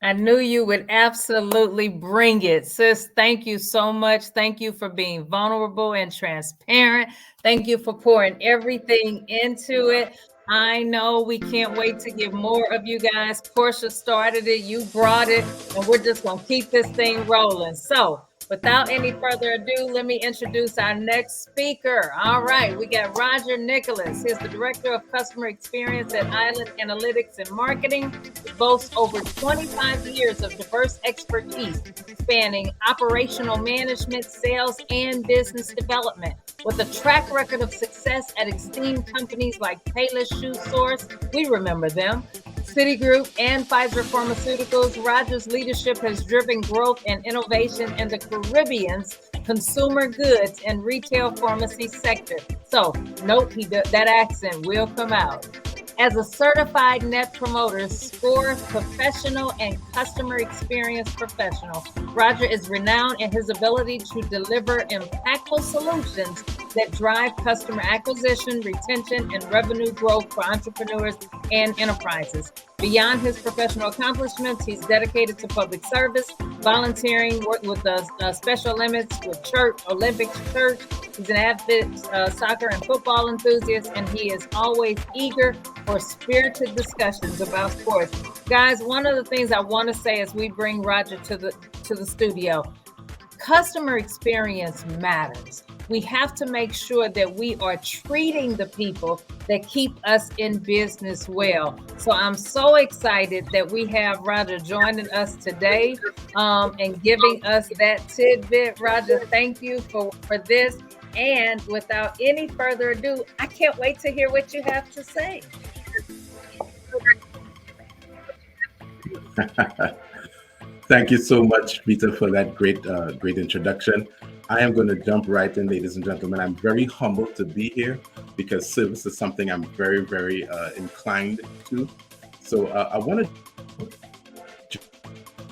I knew you would absolutely bring it. Sis, thank you so much. Thank you for being vulnerable and transparent. Thank you for pouring everything into it. I know we can't wait to give more of you guys. Porscha started it, you brought it, and we're just going to keep this thing rolling. So, without any further ado, let me introduce our next speaker. All right, we got Roger Nicholas. He's the Director of Customer Experience at Island Analytics and Marketing. He boasts over 25 years of diverse expertise spanning operational management, sales, and business development. With a track record of success at esteemed companies like Payless Shoe Source, we remember them, Citigroup, and Pfizer Pharmaceuticals, Rogers' leadership has driven growth and innovation in the Caribbean's consumer goods and retail pharmacy sector. So note that accent will come out. As a certified Net Promoter Score professional and customer experience professional, Roger is renowned in his ability to deliver impactful solutions that drive customer acquisition, retention, and revenue growth for entrepreneurs and enterprises. Beyond his professional accomplishments, he's dedicated to public service, volunteering, work with the Special Olympics with Olympics Church. He's an avid soccer and football enthusiast, and he is always eager for spirited discussions about sports. Guys, one of the things I want to say as we bring Roger to the studio, customer experience matters. We have to make sure that we are treating the people that keep us in business well. So I'm so excited that we have Roger joining us today and giving us that tidbit. Roger, thank you for this. And without any further ado, I can't wait to hear what you have to say. Thank you so much, Vita, for that great introduction. I am going to jump right in, ladies and gentlemen. I'm very humbled to be here because service is something I'm very, very inclined to. So I want to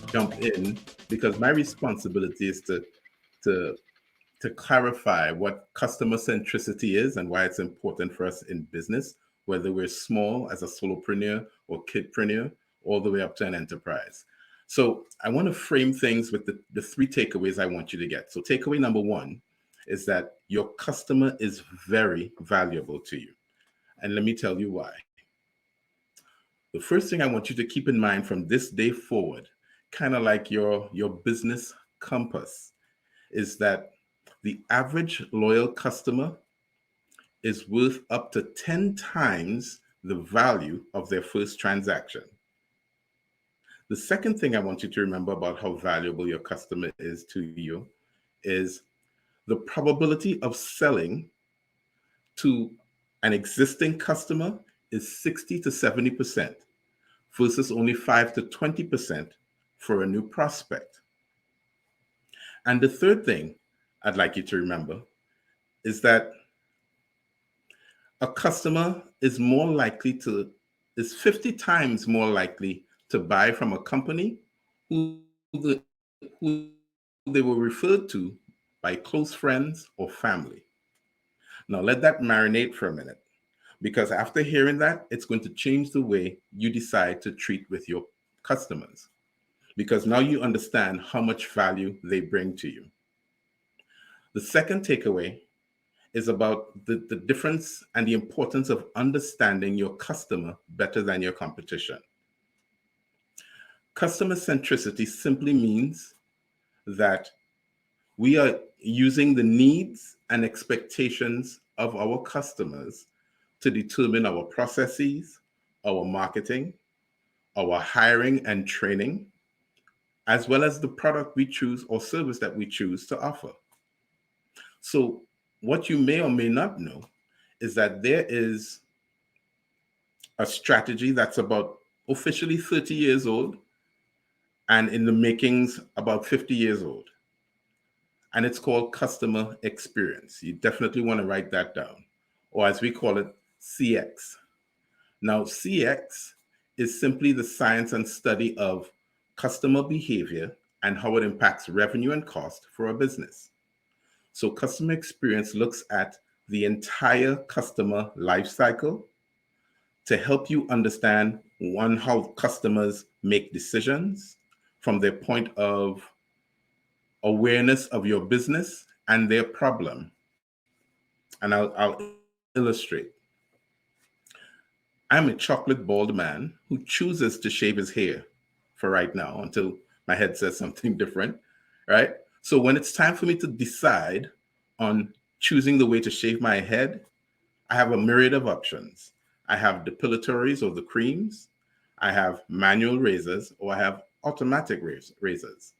jump in because my responsibility is to clarify what customer centricity is and why it's important for us in business, whether we're small as a solopreneur or kidpreneur, all the way up to an enterprise. So I want to frame things with the three takeaways I want you to get. So takeaway number one is that your customer is very valuable to you. And let me tell you why. The first thing I want you to keep in mind from this day forward, kind of like your business compass, is that the average loyal customer is worth up to 10 times the value of their first transaction. The second thing I want you to remember about how valuable your customer is to you is the probability of selling to an existing customer is 60 to 70% versus only 5 to 20% for a new prospect. And the third thing I'd like you to remember is that a customer is 50 times more likely to buy from a company who they were referred to by close friends or family. Now let that marinate for a minute, because after hearing that, it's going to change the way you decide to treat with your customers, because now you understand how much value they bring to you. The second takeaway is about the difference and the importance of understanding your customer better than your competition. Customer centricity simply means that we are using the needs and expectations of our customers to determine our processes, our marketing, our hiring and training, as well as the product we choose or service that we choose to offer. So what you may or may not know is that there is a strategy that's about officially 30 years old and in the makings about 50 years old. And it's called customer experience. You definitely want to write that down, or as we call it, CX. Now, CX is simply the science and study of customer behavior and how it impacts revenue and cost for a business. So customer experience looks at the entire customer life cycle to help you understand, one, how customers make decisions, from their point of awareness of your business and their problem. And I'll illustrate. I'm a chocolate bald man who chooses to shave his hair for right now until my head says something different, right? So when it's time for me to decide on choosing the way to shave my head, I have a myriad of options. I have depilatories or the creams. I have manual razors, or I have automatic razors.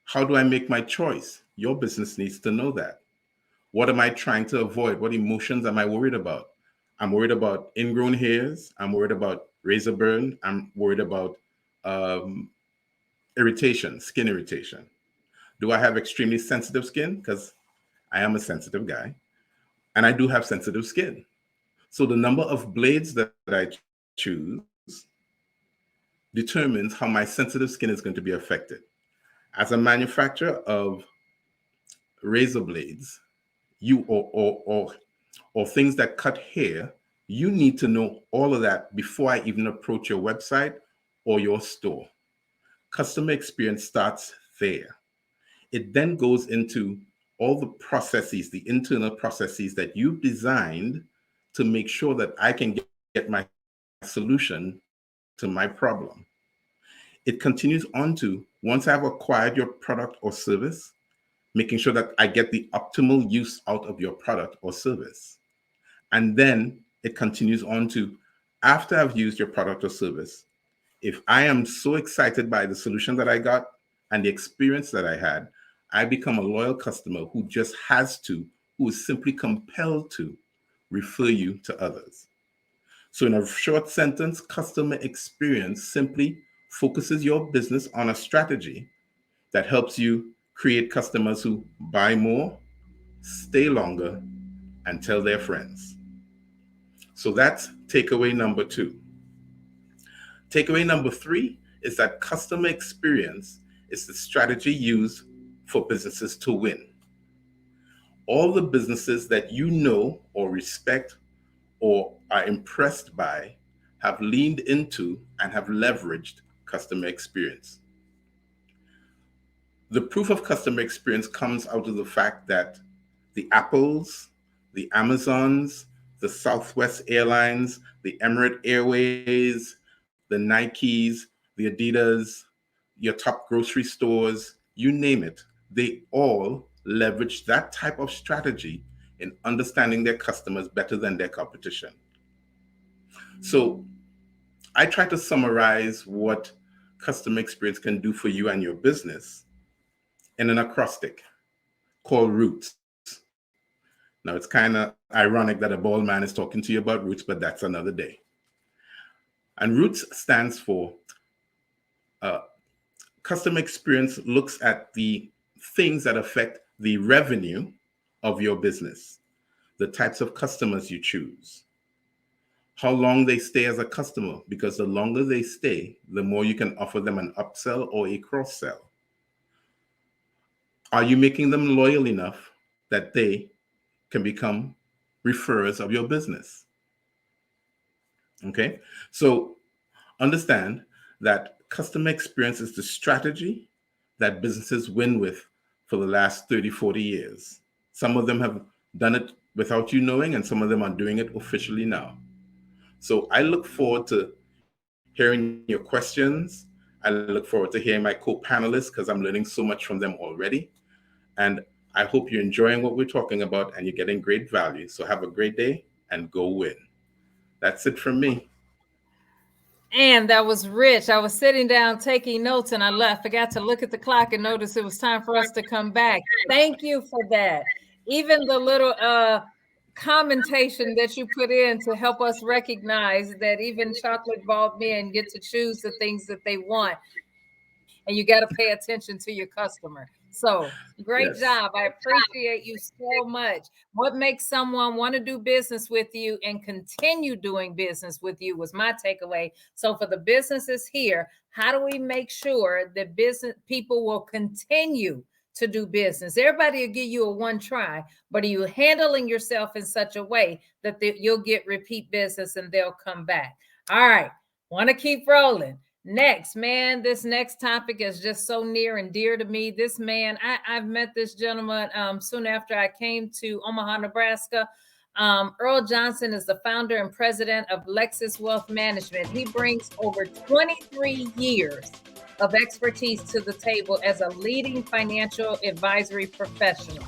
How do I make my choice? Your business needs to know that. What am I trying to avoid? What emotions am I worried about? I'm worried about ingrown hairs. I'm worried about razor burn. I'm worried about irritation, skin irritation. Do I have extremely sensitive skin? Because I am a sensitive guy. And I do have sensitive skin. So the number of blades that I choose determines how my sensitive skin is going to be affected. As a manufacturer of razor blades, you or things that cut hair, you need to know all of that before I even approach your website or your store. Customer experience starts there. It then goes into all the processes, the internal processes that you've designed to make sure that I can get my solution to my problem. It continues on to, once I've acquired your product or service, making sure that I get the optimal use out of your product or service. And then it continues on to, after I've used your product or service, if I am so excited by the solution that I got and the experience that I had, I become a loyal customer who just has to, who is simply compelled to refer you to others. So in a short sentence, customer experience simply focuses your business on a strategy that helps you create customers who buy more, stay longer, and tell their friends. So that's takeaway number 2. Takeaway number 3 is that customer experience is the strategy used for businesses to win. All the businesses that you know or respect or are impressed by have leaned into and have leveraged customer experience. The proof of customer experience comes out of the fact that the Apples, the Amazons, the Southwest Airlines, the Emirates Airways, the Nikes, the Adidas, your top grocery stores, you name it, they all leverage that type of strategy in understanding their customers better than their competition. So I try to summarize what customer experience can do for you and your business in an acrostic called ROOTS. Now, it's kind of ironic that a bald man is talking to you about roots, but that's another day. And ROOTS stands for customer experience looks at the things that affect the revenue of your business, the types of customers you choose, how long they stay as a customer, because the longer they stay, the more you can offer them an upsell or a cross-sell. Are you making them loyal enough that they can become referrers of your business? Okay, so understand that customer experience is the strategy that businesses win with for the last 30, 40 years. Some of them have done it without you knowing, and some of them are doing it officially now. So I look forward to hearing your questions. I look forward to hearing my co-panelists because I'm learning so much from them already. And I hope you're enjoying what we're talking about and you're getting great value. So have a great day and go win. That's it from me. And that was rich. I was sitting down taking notes and I forgot to look at the clock and notice it was time for us to come back. Thank you for that. Even the little commentation that you put in to help us recognize that even chocolate bald men get to choose the things that they want. And you got to pay attention to your customer. So great job. I appreciate you so much. What makes someone want to do business with you and continue doing business with you was my takeaway. So for the businesses here, how do we make sure that business people will continue to do business? Everybody will give you a one try, but are you handling yourself in such a way that you'll get repeat business and they'll come back? All right. Want to keep rolling. Next, man, this next topic is just so near and dear to me. This man, I've met this gentleman soon after I came to Omaha, Nebraska. Earl Johnson is the founder and president of Lexus Wealth Management. He brings over 23 years of expertise to the table as a leading financial advisory professional.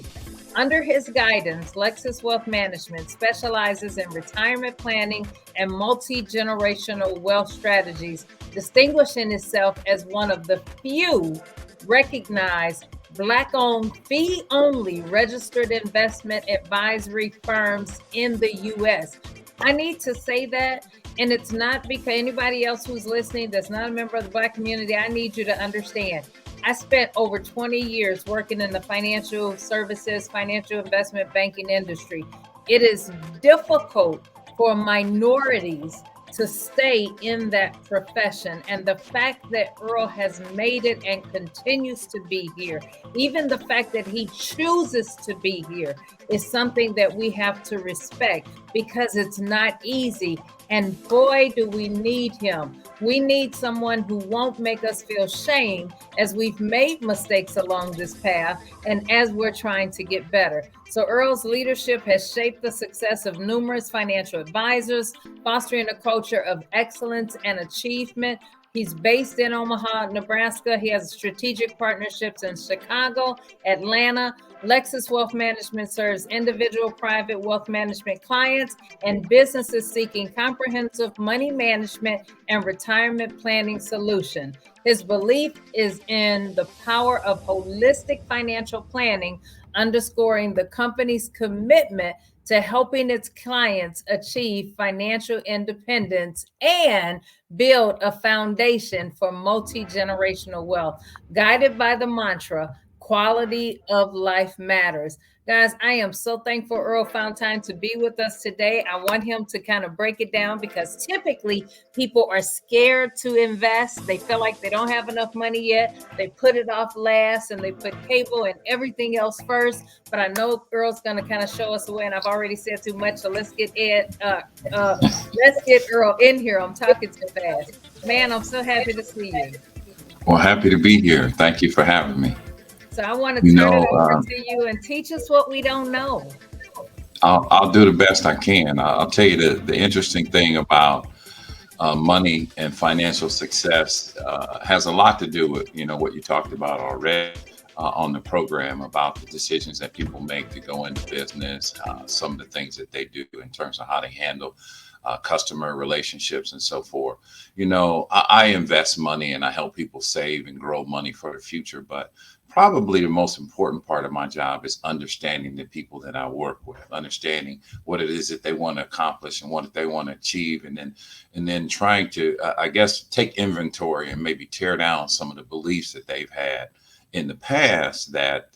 Under his guidance, Lexus Wealth Management specializes in retirement planning and multi-generational wealth strategies, distinguishing itself as one of the few recognized Black-owned, fee-only registered investment advisory firms in the U.S. I need to say that, and it's not because anybody else who's listening that's not a member of the Black community. I need you to understand. I spent over 20 years working in the financial services, financial investment banking industry. It is difficult for minorities to stay in that profession. And the fact that Earl has made it and continues to be here, even the fact that he chooses to be here, is something that we have to respect, because it's not easy. And boy, do we need him. We need someone who won't make us feel shame as we've made mistakes along this path and as we're trying to get better. So Earl's leadership has shaped the success of numerous financial advisors, fostering a culture of excellence and achievement. He's based in Omaha, Nebraska. He has strategic partnerships in Chicago, Atlanta. Lexus Wealth Management serves individual private wealth management clients and businesses seeking comprehensive money management and retirement planning solution. His belief is in the power of holistic financial planning, underscoring the company's commitment to helping its clients achieve financial independence and build a foundation for multi-generational wealth, guided by the mantra, quality of life matters. Guys, I am so thankful Earl found time to be with us today. I want him to kind of break it down, because typically people are scared to invest. They feel like they don't have enough money yet. They put it off last, and they put cable and everything else first. But I know Earl's going to kind of show us the way, and I've already said too much. So let's get Earl in here. I'm talking too fast. Man, I'm so happy to see you. Well, happy to be here. Thank you for having me. So I want to turn it over to you and teach us what we don't know. I'll do the best I can. I'll tell you the interesting thing about money and financial success has a lot to do with, what you talked about already on the program about the decisions that people make to go into business, some of the things that they do in terms of how they handle customer relationships and so forth. I invest money and I help people save and grow money for the future, but probably the most important part of my job is understanding the people that I work with, understanding what it is that they want to accomplish and what they want to achieve, and then trying to, take inventory and maybe tear down some of the beliefs that they've had in the past that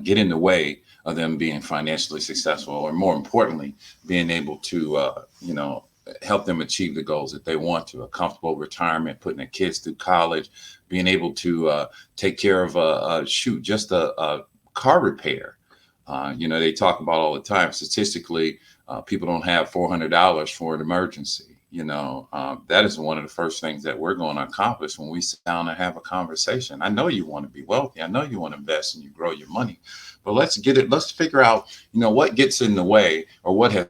get in the way of them being financially successful, or more importantly, being able to, help them achieve the goals that they want to, a comfortable retirement, putting their kids through college, being able to take care of a car repair. They talk about all the time, statistically, people don't have $400 for an emergency. That is one of the first things that we're going to accomplish when we sit down and have a conversation. I know you want to be wealthy. I know you want to invest and you grow your money, but let's figure out, what gets in the way, or what has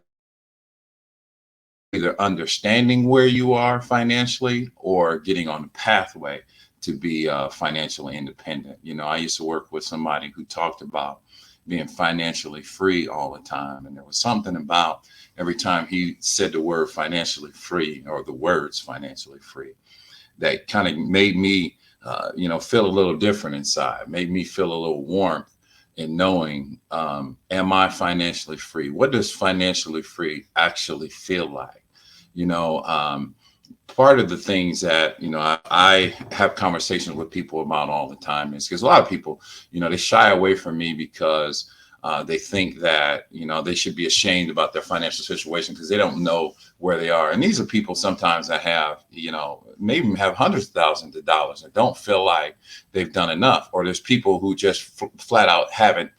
either understanding where you are financially or getting on the pathway to be financially independent. I used to work with somebody who talked about being financially free all the time. And there was something about every time he said the word financially free, or the words financially free, that kind of made me, feel a little different inside, made me feel a little warmth in knowing, am I financially free? What does financially free actually feel like? Part of the things that, I have conversations with people about all the time is because a lot of people, they shy away from me because they think that, they should be ashamed about their financial situation because they don't know where they are. And these are people sometimes that have, maybe have hundreds of thousands of dollars and don't feel like they've done enough. Or there's people who just flat out haven't,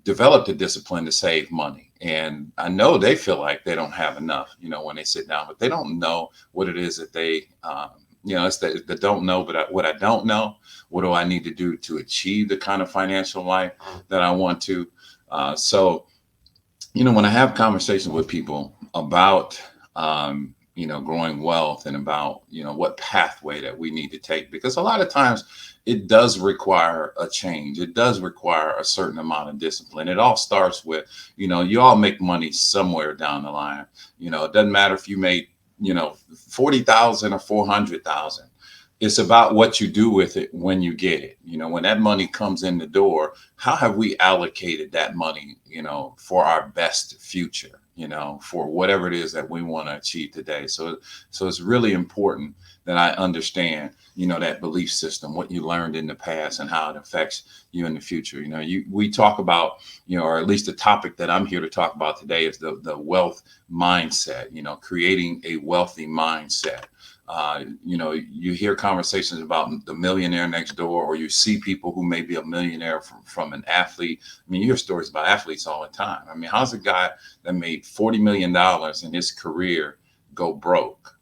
develop the discipline to save money. And I know they feel like they don't have enough, when they sit down, but they don't know what it is that they, it's the don't know, but what I don't know, what do I need to do to achieve the kind of financial life that I want to? So, when I have conversations with people about, growing wealth and about, what pathway that we need to take, because a lot of times it does require a change. It does require a certain amount of discipline. It all starts with, you all make money somewhere down the line. It doesn't matter if you made, 40,000 or 400,000. It's about what you do with it when you get it. When that money comes in the door, how have we allocated that money, for our best future, for whatever it is that we want to achieve today. So it's really important that I understand, that belief system, what you learned in the past and how it affects you in the future. We talk about, or at least the topic that I'm here to talk about today is the wealth mindset, creating a wealthy mindset. You hear conversations about the millionaire next door, or you see people who may be a millionaire from an athlete. I mean, you hear stories about athletes all the time. I mean, how's a guy that made $40 million in his career go broke?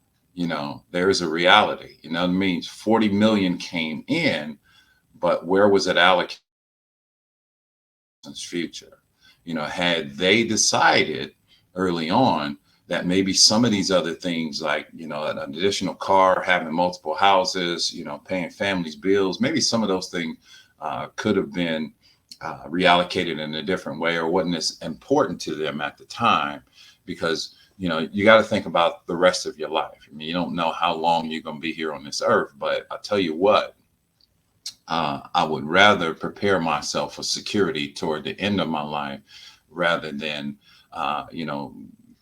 There is a reality. It means 40 million came in, but where was it allocated in his future? Had they decided early on that maybe some of these other things, like, an additional car, having multiple houses, paying families' bills, maybe some of those things could have been reallocated in a different way, or wasn't as important to them at the time, because, you got to think about the rest of your life. I mean, you don't know how long you're going to be here on this earth, but I'll tell you what, I would rather prepare myself for security toward the end of my life rather than,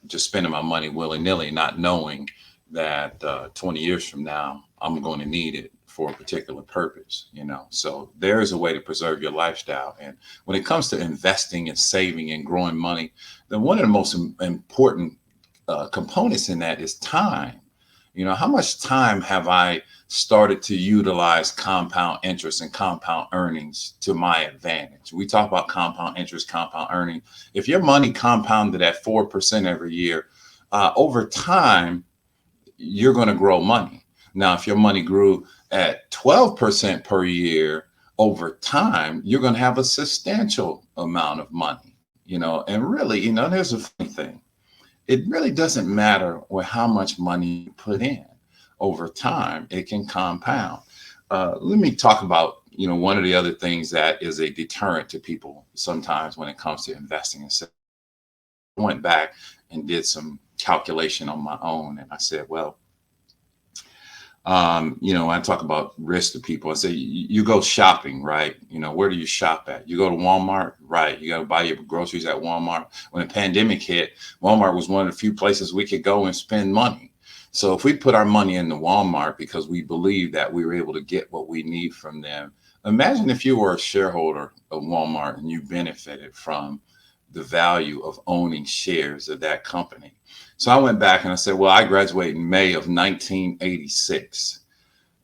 just spending my money willy-nilly, not knowing that 20 years from now, I'm going to need it for a particular purpose, So there is a way to preserve your lifestyle. And when it comes to investing and saving and growing money, then one of the most important components in that is time. How much time have I started to utilize compound interest and compound earnings to my advantage? We talk about compound interest, compound earning. If your money compounded at 4% every year, over time, you're going to grow money. Now, if your money grew at 12% per year over time, you're going to have a substantial amount of money, and really, there's a funny thing. It really doesn't matter how much money you put in. Over time, it can compound. Let me talk about, one of the other things that is a deterrent to people sometimes when it comes to investing. And so I went back and did some calculation on my own, and I said, well, I talk about risk to people. I say, you go shopping, right? Where do you shop at? You go to Walmart, right? You got to buy your groceries at Walmart. When the pandemic hit, Walmart was one of the few places we could go and spend money. So if we put our money into Walmart because we believe that we were able to get what we need from them, imagine if you were a shareholder of Walmart and you benefited from the value of owning shares of that company. So I went back and I said, well, I graduated in May of 1986.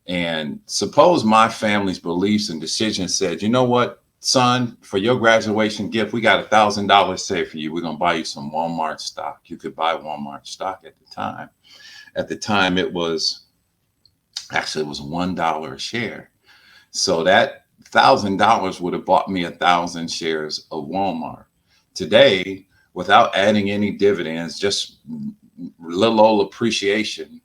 And suppose my family's beliefs and decisions said, you know what, son, for your graduation gift, we got $1,000 saved for you. We're going to buy you some Walmart stock. You could buy Walmart stock at the time. At the time, it was $1 a share. So that $1,000 would have bought me 1,000 shares of Walmart. Today, without adding any dividends, just little old appreciation,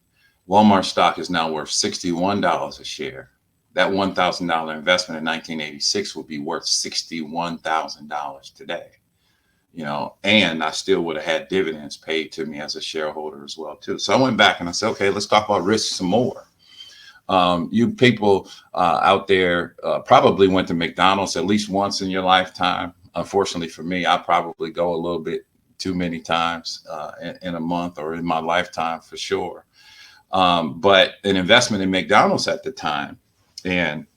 Walmart stock is now worth $61 a share. That $1,000 investment in 1986 would be worth $61,000 today. And I still would have had dividends paid to me as a shareholder as well, too. So I went back and I said, okay, let's talk about risk some more. You people out there probably went to McDonald's at least once in your lifetime. Unfortunately for me, I probably go a little bit too many times in a month or in my lifetime for sure. But an investment in McDonald's at the time, and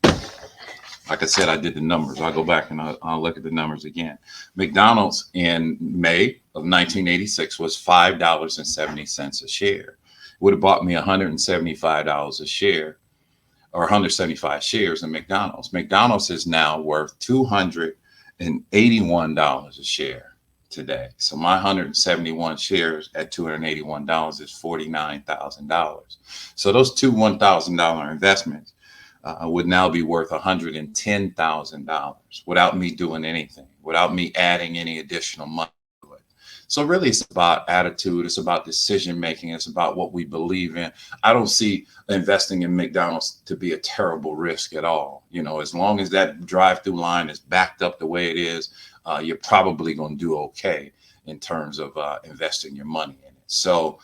like I said, I did the numbers. I'll go back and I'll look at the numbers again. McDonald's in May of 1986 was $5.70 a share. It would have bought me $175 a share, or 175 shares in McDonald's. McDonald's is now worth $285 $281 a share today. So my 171 shares at $281 is $49,000. So those two $1,000 investments would now be worth $110,000 without me doing anything, without me adding any additional money to it. So really it's about attitude. It's about decision making. It's about what we believe in. I don't see investing in McDonald's to be a terrible risk at all. You know, as long as that drive-through line is backed up the way it is, you're probably going to do okay in terms of investing your money in it. So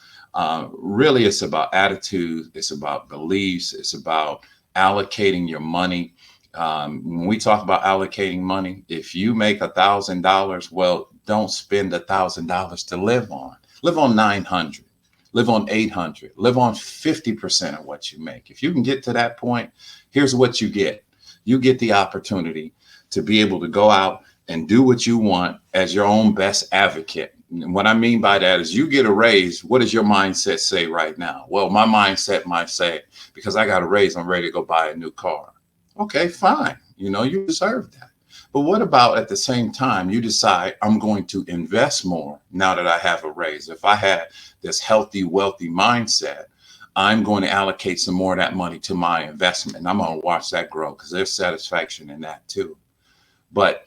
really it's about attitude. It's about beliefs. It's about allocating your money. When we talk about allocating money, if you make $1,000, well, don't spend $1,000 to live on. Live on 900, live on 800, live on 50% of what you make. If you can get to that point, here's what you get. You get the opportunity to be able to go out and do what you want as your own best advocate. And what I mean by that is you get a raise. What does your mindset say right now? Well, my mindset might say, because I got a raise, I'm ready to go buy a new car. Okay, fine. You know, you deserve that. But what about at the same time, you decide I'm going to invest more now that I have a raise? If I had this healthy, wealthy mindset, I'm going to allocate some more of that money to my investment. And I'm going to watch that grow because there's satisfaction in that too. But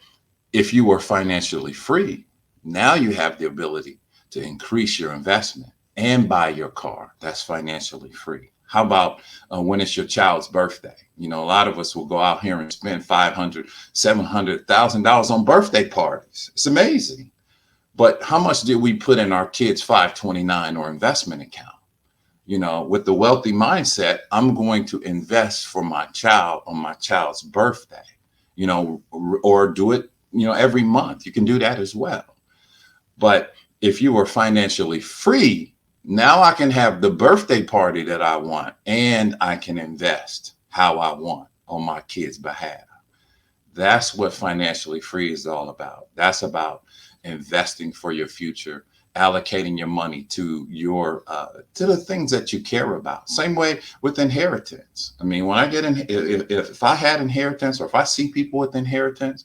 if you were financially free, now you have the ability to increase your investment and buy your car. That's financially free. How about when it's your child's birthday? You know, a lot of us will go out here and spend $500,000, $700,000 on birthday parties. It's amazing. But how much did we put in our kids' 529 or investment account? You know, with the wealthy mindset, I'm going to invest for my child on my child's birthday, you know, or do it, you know, every month. You can do that as well. But if you were financially free, now I can have the birthday party that I want and I can invest how I want on my kids' behalf. That's what financially free is all about. That's about investing for your future, allocating your money to your to the things that you care about. Same way with inheritance. I mean, when I get in, if I had inheritance or if I see people with inheritance,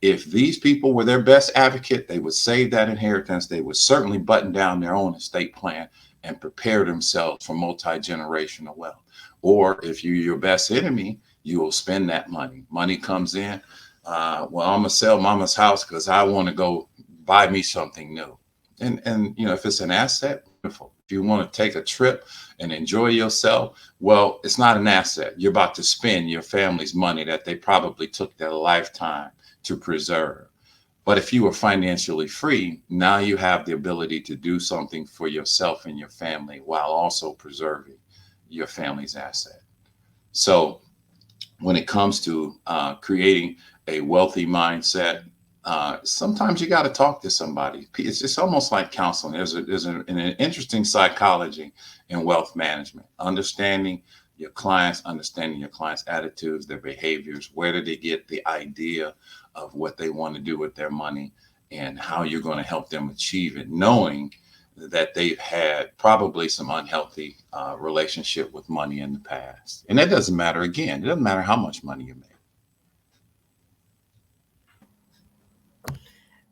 if these people were their best advocate, they would save that inheritance. They would certainly button down their own estate plan and prepare themselves for multi-generational wealth. Or if you're your best enemy, you will spend that money. Money comes in. Well, I'm gonna sell mama's house because I want to go buy me something new. And you know, if it's an asset, wonderful. If you want to take a trip and enjoy yourself, well, it's not an asset. You're about to spend your family's money that they probably took their lifetime to preserve. But if you are financially free, now you have the ability to do something for yourself and your family while also preserving your family's asset. So when it comes to creating a wealthy mindset, sometimes you got to talk to somebody. It's almost like counseling. There's an interesting psychology in wealth management, understanding your clients' attitudes, their behaviors, where did they get the idea of what they want to do with their money and how you're going to help them achieve it, knowing that they've had probably some unhealthy relationship with money in the past. And that doesn't matter. Again, it doesn't matter how much money you make.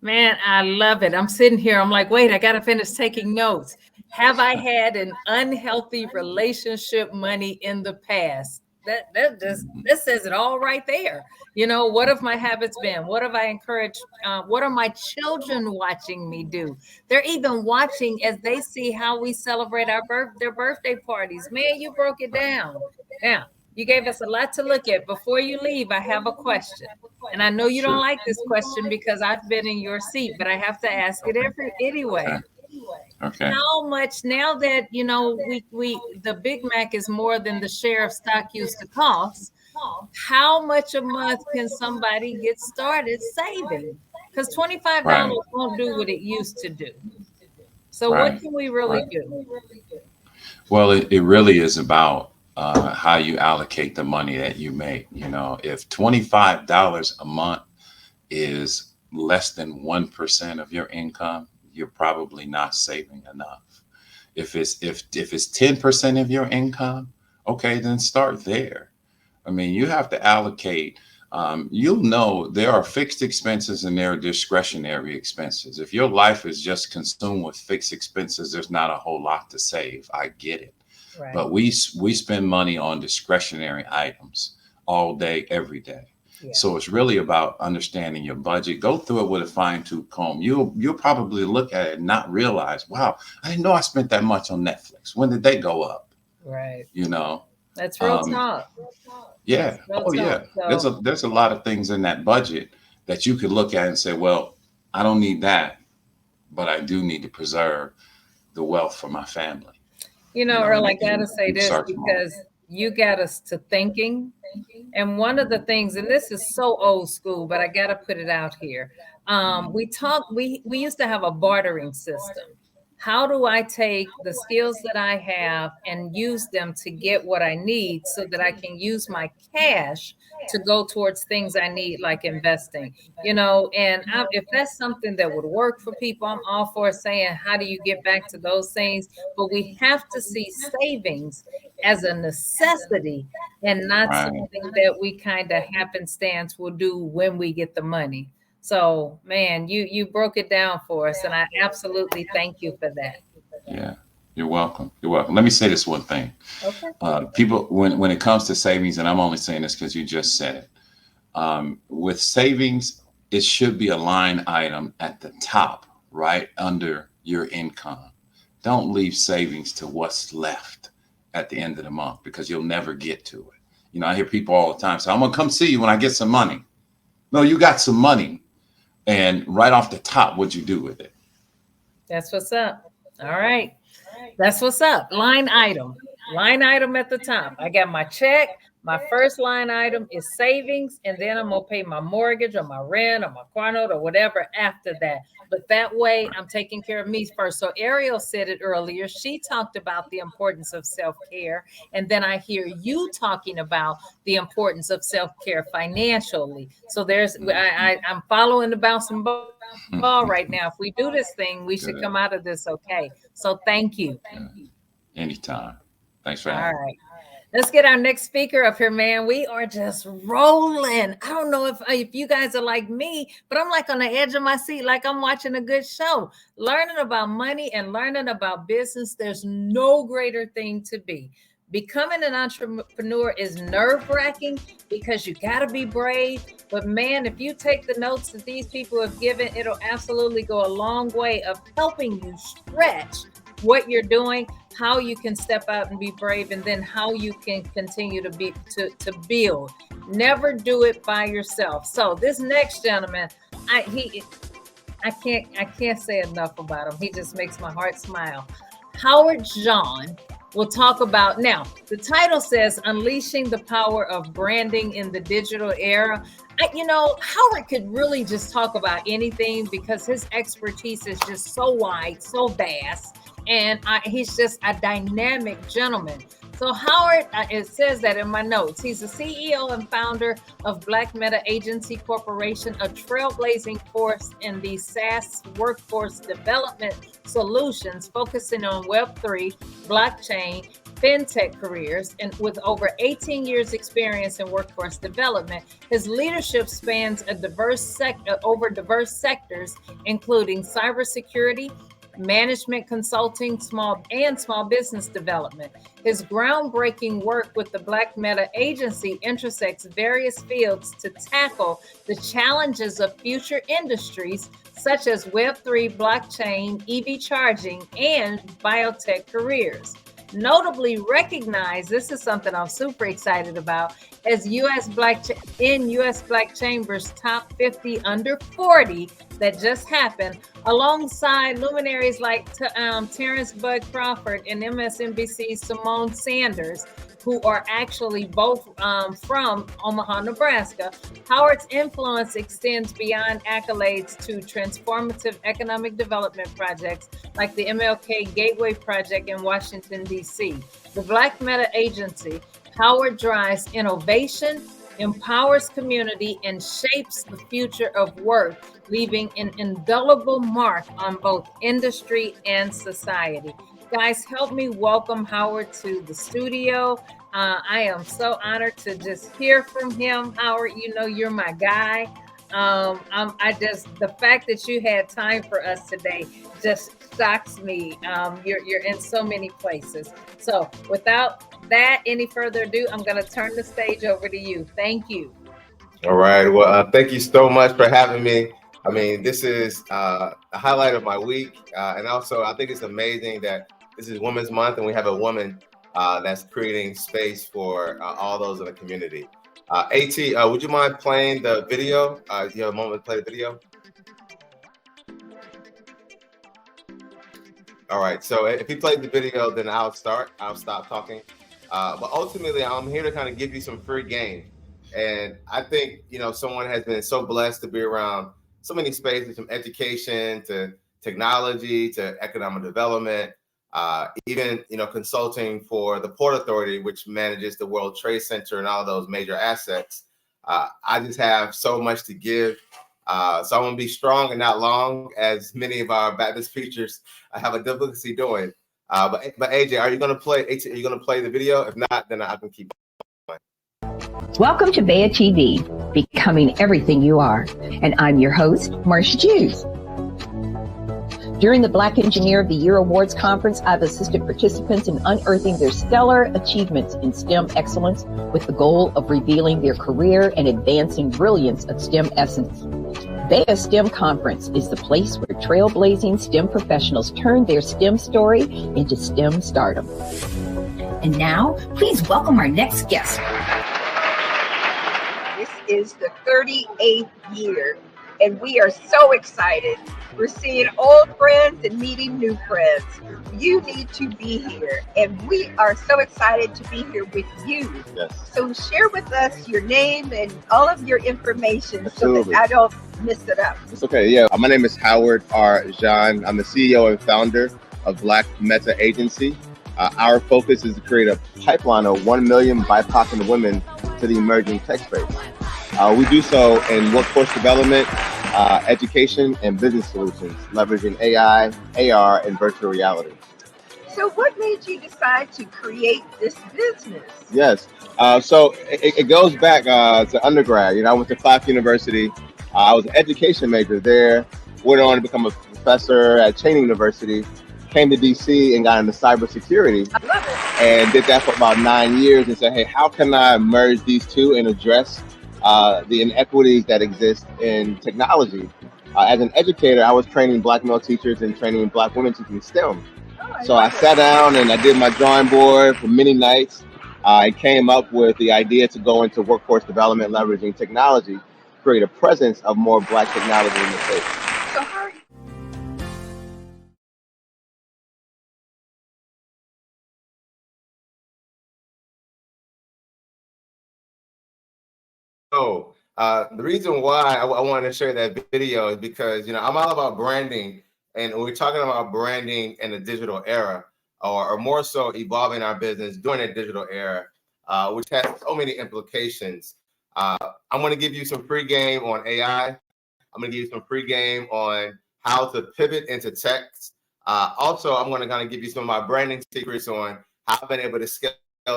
Man, I love it. I'm sitting here. I'm like, wait, I got to finish taking notes. Have I had an unhealthy relationship money in the past? That says it all right there. You know, what have my habits been? What have I encouraged? What are my children watching me do? They're even watching as they see how we celebrate their birthday parties. Man, you broke it down. Now, you gave us a lot to look at. Before you leave, I have a question. And I know you don't like this question because I've been in your seat, but I have to ask it anyway. Okay. How much, now that, you know, the Big Mac is more than the share of stock used to cost, how much a month can somebody get started saving? Because $25 won't do what it used to do. So what can we really do? Well, it really is about how you allocate the money that you make. You know, if $25 a month is less than 1% of your income, you're probably not saving enough. If it's 10% of your income, okay, then start there. I mean, you have to allocate you'll know there are fixed expenses and there are discretionary expenses. If your life is just consumed with fixed expenses, there's not a whole lot to save. I get it. Right. But we spend money on discretionary items all day, every day. Yeah. So it's really about understanding your budget. Go through it with a fine-tooth comb. You'll probably look at it and not realize, wow, I didn't know I spent that much on Netflix. When did they go up? Right. You know? That's real talk. Yeah. Oh, yeah. So, There's a lot of things in that budget that you could look at and say, well, I don't need that, but I do need to preserve the wealth for my family. Earl, I gotta say this because you got us to thinking. And one of the things, and this is so old school, but I gotta put it out here. We used to have a bartering system. How do I take the skills that I have and use them to get what I need so that I can use my cash to go towards things I need, like investing, if that's something that would work for people, I'm all for saying, how do you get back to those things? But we have to see savings as a necessity and not something that we kind of happenstance will do when we get the money. So, man, you broke it down for us, and I absolutely thank you for that. Yeah, you're welcome. You're welcome. Let me say this one thing. Okay. People, when it comes to savings, and I'm only saying this because you just said it, with savings, it should be a line item at the top, right under your income. Don't leave savings to what's left at the end of the month because you'll never get to it. I hear people all the time say, I'm going to come see you when I get some money. No, you got some money. And right off the top, what'd you do with it? That's what's up. All right. That's what's up. Line item at the top. I got my check. My first line item is savings. And then I'm going to pay my mortgage or my rent or my car note or whatever after that. But that way I'm taking care of me first. So Arriel said it earlier. She talked about the importance of self-care. And then I hear you talking about the importance of self-care financially. So I'm following the bouncing ball right now. If we do this thing, we should come out of this okay. So thank you. Anytime. Thanks for having me. All right. Let's get our next speaker up here, man. We are just rolling. I don't know if you guys are like me, but I'm like on the edge of my seat, like I'm watching a good show. Learning about money and learning about business, there's no greater thing to be. Becoming an entrepreneur is nerve-wracking because you got to be brave. But man, if you take the notes that these people have given, it'll absolutely go a long way of helping you stretch what you're doing, how you can step out and be brave, and then how you can continue to build. Never do it by yourself. So this next gentleman, I can't say enough about him. He just makes my heart smile. Howard John will talk about, now the title says Unleashing the Power of Branding in the Digital Era. Howard could really just talk about anything because his expertise is just so wide, so vast. And he's just a dynamic gentleman. So Howard, it says that in my notes, he's the CEO and founder of Black Meta Agency Corporation, a trailblazing force in the SaaS workforce development solutions, focusing on Web3, blockchain, fintech careers, and with over 18 years experience in workforce development. His leadership spans over diverse sectors, including cybersecurity, management consulting, small business development. His groundbreaking work with the Black Meta Agency intersects various fields to tackle the challenges of future industries such as Web3, blockchain, EV charging, and biotech careers. Notably recognized, this is something I'm super excited about, as U.S. Black Chamber's top 50 under 40 that just happened, alongside luminaries like Terrence Bud Crawford and MSNBC's Simone Sanders, who are actually both from Omaha, Nebraska. Howard's influence extends beyond accolades to transformative economic development projects like the MLK Gateway Project in Washington, D.C. The Black Meta Agency, Howard drives innovation, empowers community, and shapes the future of work, leaving an indelible mark on both industry and society. Guys, help me welcome Howard to the studio. I am so honored to just hear from him, Howard. You know, you're my guy. The fact that you had time for us today just shocks me. You're in so many places. So without that, any further ado, I'm going to turn the stage over to you. Thank you. All right. Well, thank you so much for having me. I mean, this is a highlight of my week. And also, I think it's amazing that this is Women's Month and we have a woman that's creating space for all those in the community. AT, would you mind playing the video? Do you have a moment to play the video? All right. So if you played the video, then I'll start. I'll stop talking. But ultimately, I'm here to kind of give you some free game. And I think, you know, someone has been so blessed to be around so many spaces, from education to technology to economic development, even, you know, consulting for the Port Authority, which manages the World Trade Center and all those major assets. I just have so much to give. So I'm going to be strong and not long, as many of our Baptist preachers have a difficulty doing. But AJ, are you going to play? Are you going to play the video? If not, then I can keep playing. Welcome to Veta T, Becoming Everything You Are. And I'm your host, Marcia Hughes. During the Black Engineer of the Year Awards Conference, I've assisted participants in unearthing their stellar achievements in STEM excellence with the goal of revealing their career and advancing brilliance of STEM essence. Beta STEM Conference is the place where trailblazing STEM professionals turn their STEM story into STEM stardom. And now, please welcome our next guest. This is the 38th year, and we are so excited. We're seeing old friends and meeting new friends. You need to be here, and we are so excited to be here with you. Yes. So share with us your name and all of your information. Absolutely. So that I don't mess it up. It's okay. Yeah. My name is Howard R. Jean. I'm the CEO and founder of Black Meta Agency. Our focus is to create a pipeline of 1 million BIPOC and women to the emerging tech space. We do so in workforce development, education, and business solutions, leveraging AI, AR, and virtual reality. So what made you decide to create this business? Yes. So it goes back to undergrad. You know, I went to Clark University. I was an education major there, went on to become a professor at Cheney University, came to DC and got into cybersecurity. I love it. And did that for about 9 years and said, hey, how can I merge these two and address the inequities that exist in technology? As an educator, I was training Black male teachers and training Black women teaching STEM. So I sat down and I did my drawing board for many nights. I came up with the idea to go into workforce development, leveraging technology, create a presence of more Black technology in the space. So how are you? So the reason why I wanted to share that video is because, you know, I'm all about branding, and we're talking about branding in the digital era, or more so evolving our business during a digital era, which has so many implications. I'm going to give you some free game on AI. I'm going to give you some free game on how to pivot into tech. Also, I'm going to kind of give you some of my branding secrets on how I've been able to scale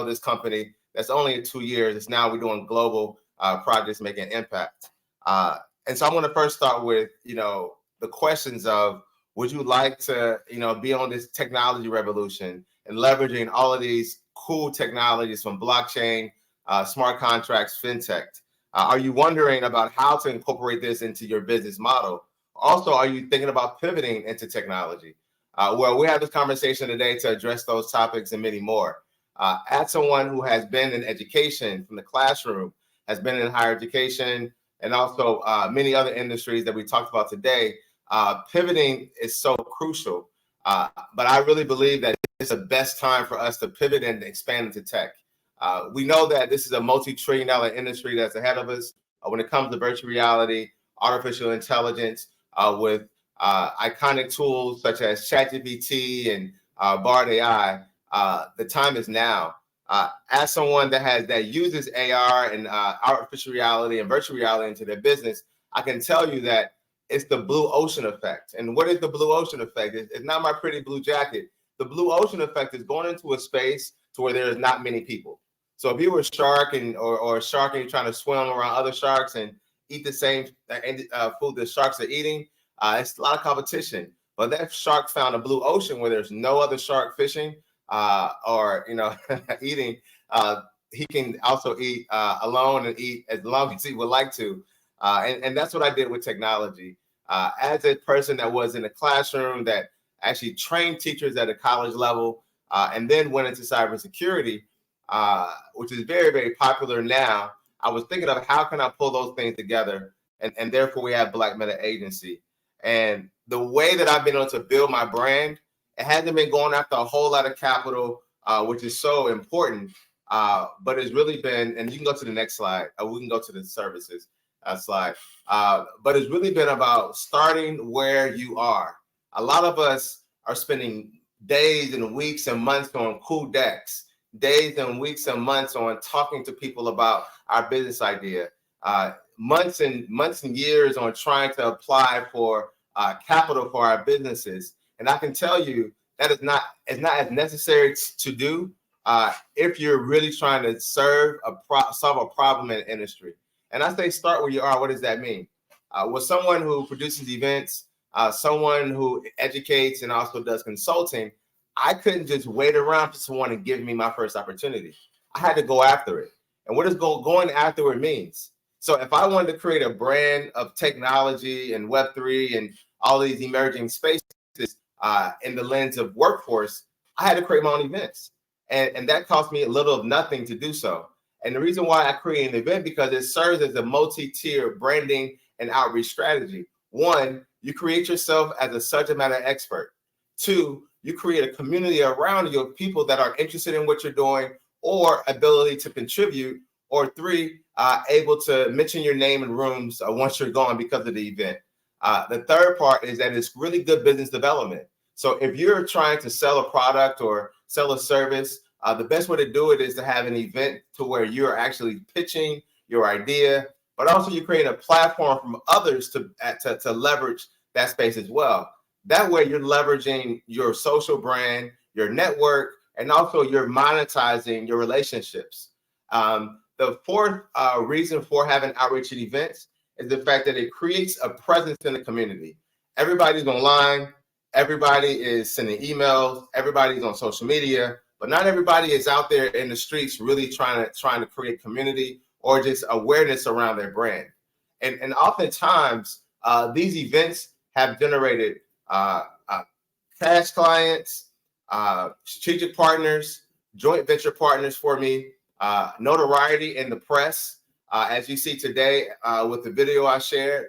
this company. That's only in 2 years. It's now we're doing global projects making impact. And so I'm going to first start with, you know, the questions of, would you like to, you know, be on this technology revolution and leveraging all of these cool technologies from blockchain, smart contracts, fintech? Are you wondering about how to incorporate this into your business model? Also, are you thinking about pivoting into technology? Well, we have this conversation today to address those topics and many more. As someone who has been in education from the classroom, has been in higher education, and also many other industries that we talked about today, pivoting is so crucial. But I really believe that it's the best time for us to pivot and expand into tech. We know that this is a multi-trillion-dollar industry that's ahead of us when it comes to virtual reality, artificial intelligence, with iconic tools such as ChatGPT and Bard AI. The time is now. As someone that uses AR and artificial reality and virtual reality into their business, I can tell you that it's the blue ocean effect. And what is the blue ocean effect? It's not my pretty blue jacket. The blue ocean effect is going into a space to where there is not many people. So if you were a shark or a shark and you're trying to swim around other sharks and eat the same food the sharks are eating, it's a lot of competition. But that shark found a blue ocean where there's no other shark fishing or eating. He can also eat alone and eat as long as he would like to. And that's what I did with technology. As a person that was in a classroom that actually trained teachers at a college level and then went into cybersecurity, which is very, very popular now, I was thinking of how can I pull those things together? And therefore, we have Black Meta Agency. And the way that I've been able to build my brand, it hasn't been going after a whole lot of capital, which is so important. But it's really been, and you can go to the next slide, we can go to the services slide. But it's really been about starting where you are. A lot of us are spending days and weeks and months on cool decks, days and weeks and months on talking to people about our business idea, months and years on trying to apply for capital for our businesses. And I can tell you that it's not as necessary to do if you're really trying to solve a problem in the industry. And I say start where you are. What does that mean? With someone who produces events, someone who educates and also does consulting, I couldn't just wait around for someone to give me my first opportunity. I had to go after it. And what does going after it means? So if I wanted to create a brand of technology and Web3 and all these emerging spaces in the lens of workforce, I had to create my own events. And that cost me a little of nothing to do so. And the reason why I created an event, because it serves as a multi-tier branding and outreach strategy. One, you create yourself as a subject matter expert. Two, you create a community around you of people that are interested in what you're doing or ability to contribute. Or three, able to mention your name in rooms once you're gone because of the event. The third part is that it's really good business development. So if you're trying to sell a product or sell a service, the best way to do it is to have an event to where you're actually pitching your idea, but also you create a platform from others to leverage that space as well. That way you're leveraging your social brand, your network, and also you're monetizing your relationships. The fourth reason for having outreach and events is the fact that it creates a presence in the community. Everybody's online, everybody is sending emails, everybody's on social media, but not everybody is out there in the streets really trying to create community or just awareness around their brand. And oftentimes, these events have generated cash clients, strategic partners, joint venture partners for me, notoriety in the press, as you see today with the video I shared,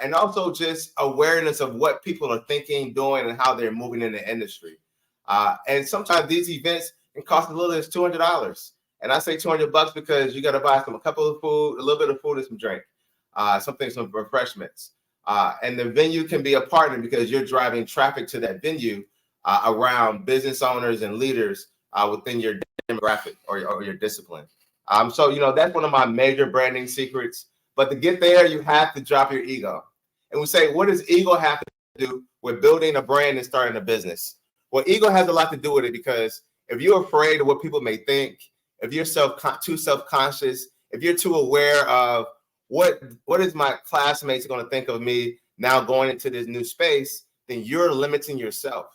and also just awareness of what people are thinking, doing, and how they're moving in the industry. And sometimes these events can cost as little as $200. And I say $200 because you got to buy a couple of food, a little bit of food and some drink, some refreshments. And the venue can be a partner because you're driving traffic to that venue around business owners and leaders within your demographic or your discipline. So, that's one of my major branding secrets. But to get there, you have to drop your ego. And we say, what does ego have to do with building a brand and starting a business? Well, ego has a lot to do with it because if you're afraid of what people may think, if you're too self-conscious, if you're too aware of what is my classmates going to think of me now going into this new space, then you're limiting yourself.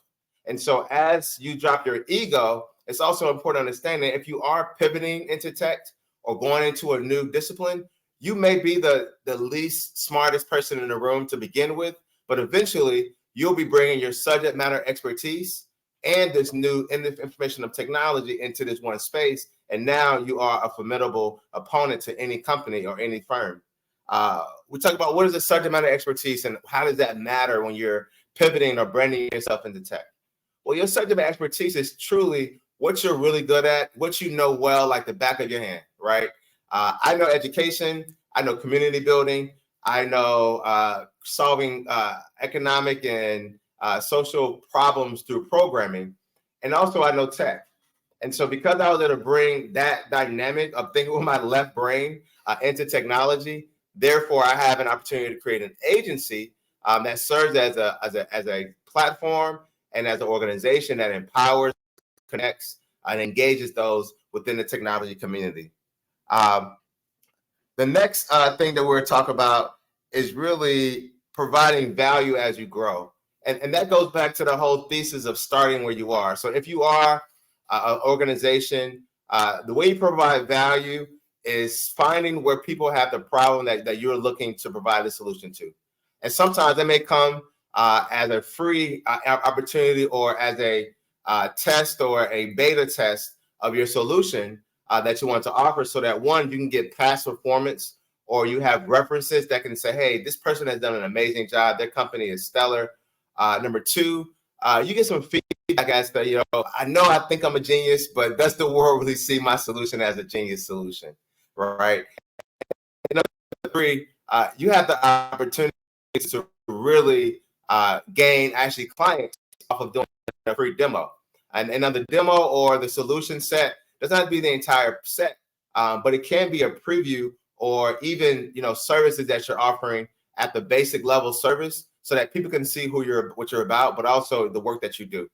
And so as you drop your ego, it's also important to understand that if you are pivoting into tech or going into a new discipline, you may be the least smartest person in the room to begin with, but eventually you'll be bringing your subject matter expertise and this new information of technology into this one space. And now you are a formidable opponent to any company or any firm. We talk about what is the subject matter expertise and how does that matter when you're pivoting or branding yourself into tech? Well, your subject matter expertise is truly what you're really good at, what you know well, like the back of your hand, right? I know education, I know community building, I know solving economic and social problems through programming, and also I know tech. And so because I was able to bring that dynamic of thinking with my left brain into technology, therefore I have an opportunity to create an agency that serves as a platform and as an organization that empowers, connects, and engages those within the technology community. The next thing that we're talking about is really providing value as you grow. And that goes back to the whole thesis of starting where you are. So if you are an organization, the way you provide value is finding where people have the problem that you're looking to provide a solution to. And sometimes it may come as a free opportunity or as a test or a beta test of your solution that you want to offer, so that one, you can get past performance, or you have references that can say, hey, this person has done an amazing job. Their company is stellar. Number two, you get some feedback as to, I think I'm a genius, but does the world really see my solution as a genius solution, right? And number three, you have the opportunity to really gain actually clients off of doing a free demo. And on the demo or the solution set, doesn't have to be the entire set, but it can be a preview or even services that you're offering at the basic level service, so that people can see what you're about, but also the work that you do.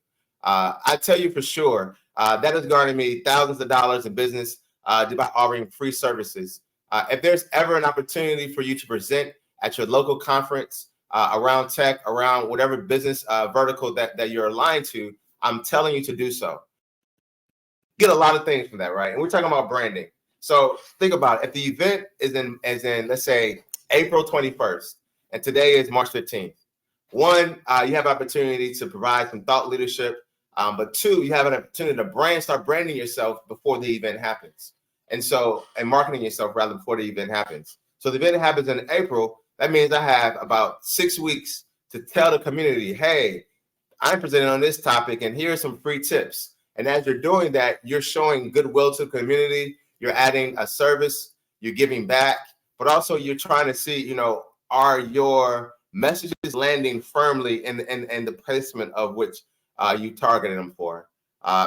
I tell you for sure, that has garnered me thousands of dollars in business by offering free services. If there's ever an opportunity for you to present at your local conference around tech, around whatever business vertical that you're aligned to, I'm telling you to do so. Get a lot of things from that, right? And we're talking about branding. So think about it. If the event is in let's say April 21st, and today is March 15th, one, you have opportunity to provide some thought leadership, but two, you have an opportunity to start branding yourself before the event happens. And marketing yourself rather before the event happens. So the event happens in April. That means I have about 6 weeks to tell the community, hey, I'm presenting on this topic, and here are some free tips. And as you're doing that, you're showing goodwill to the community. You're adding a service, you're giving back, but also you're trying to see, are your messages landing firmly in the placement of which you targeted them for.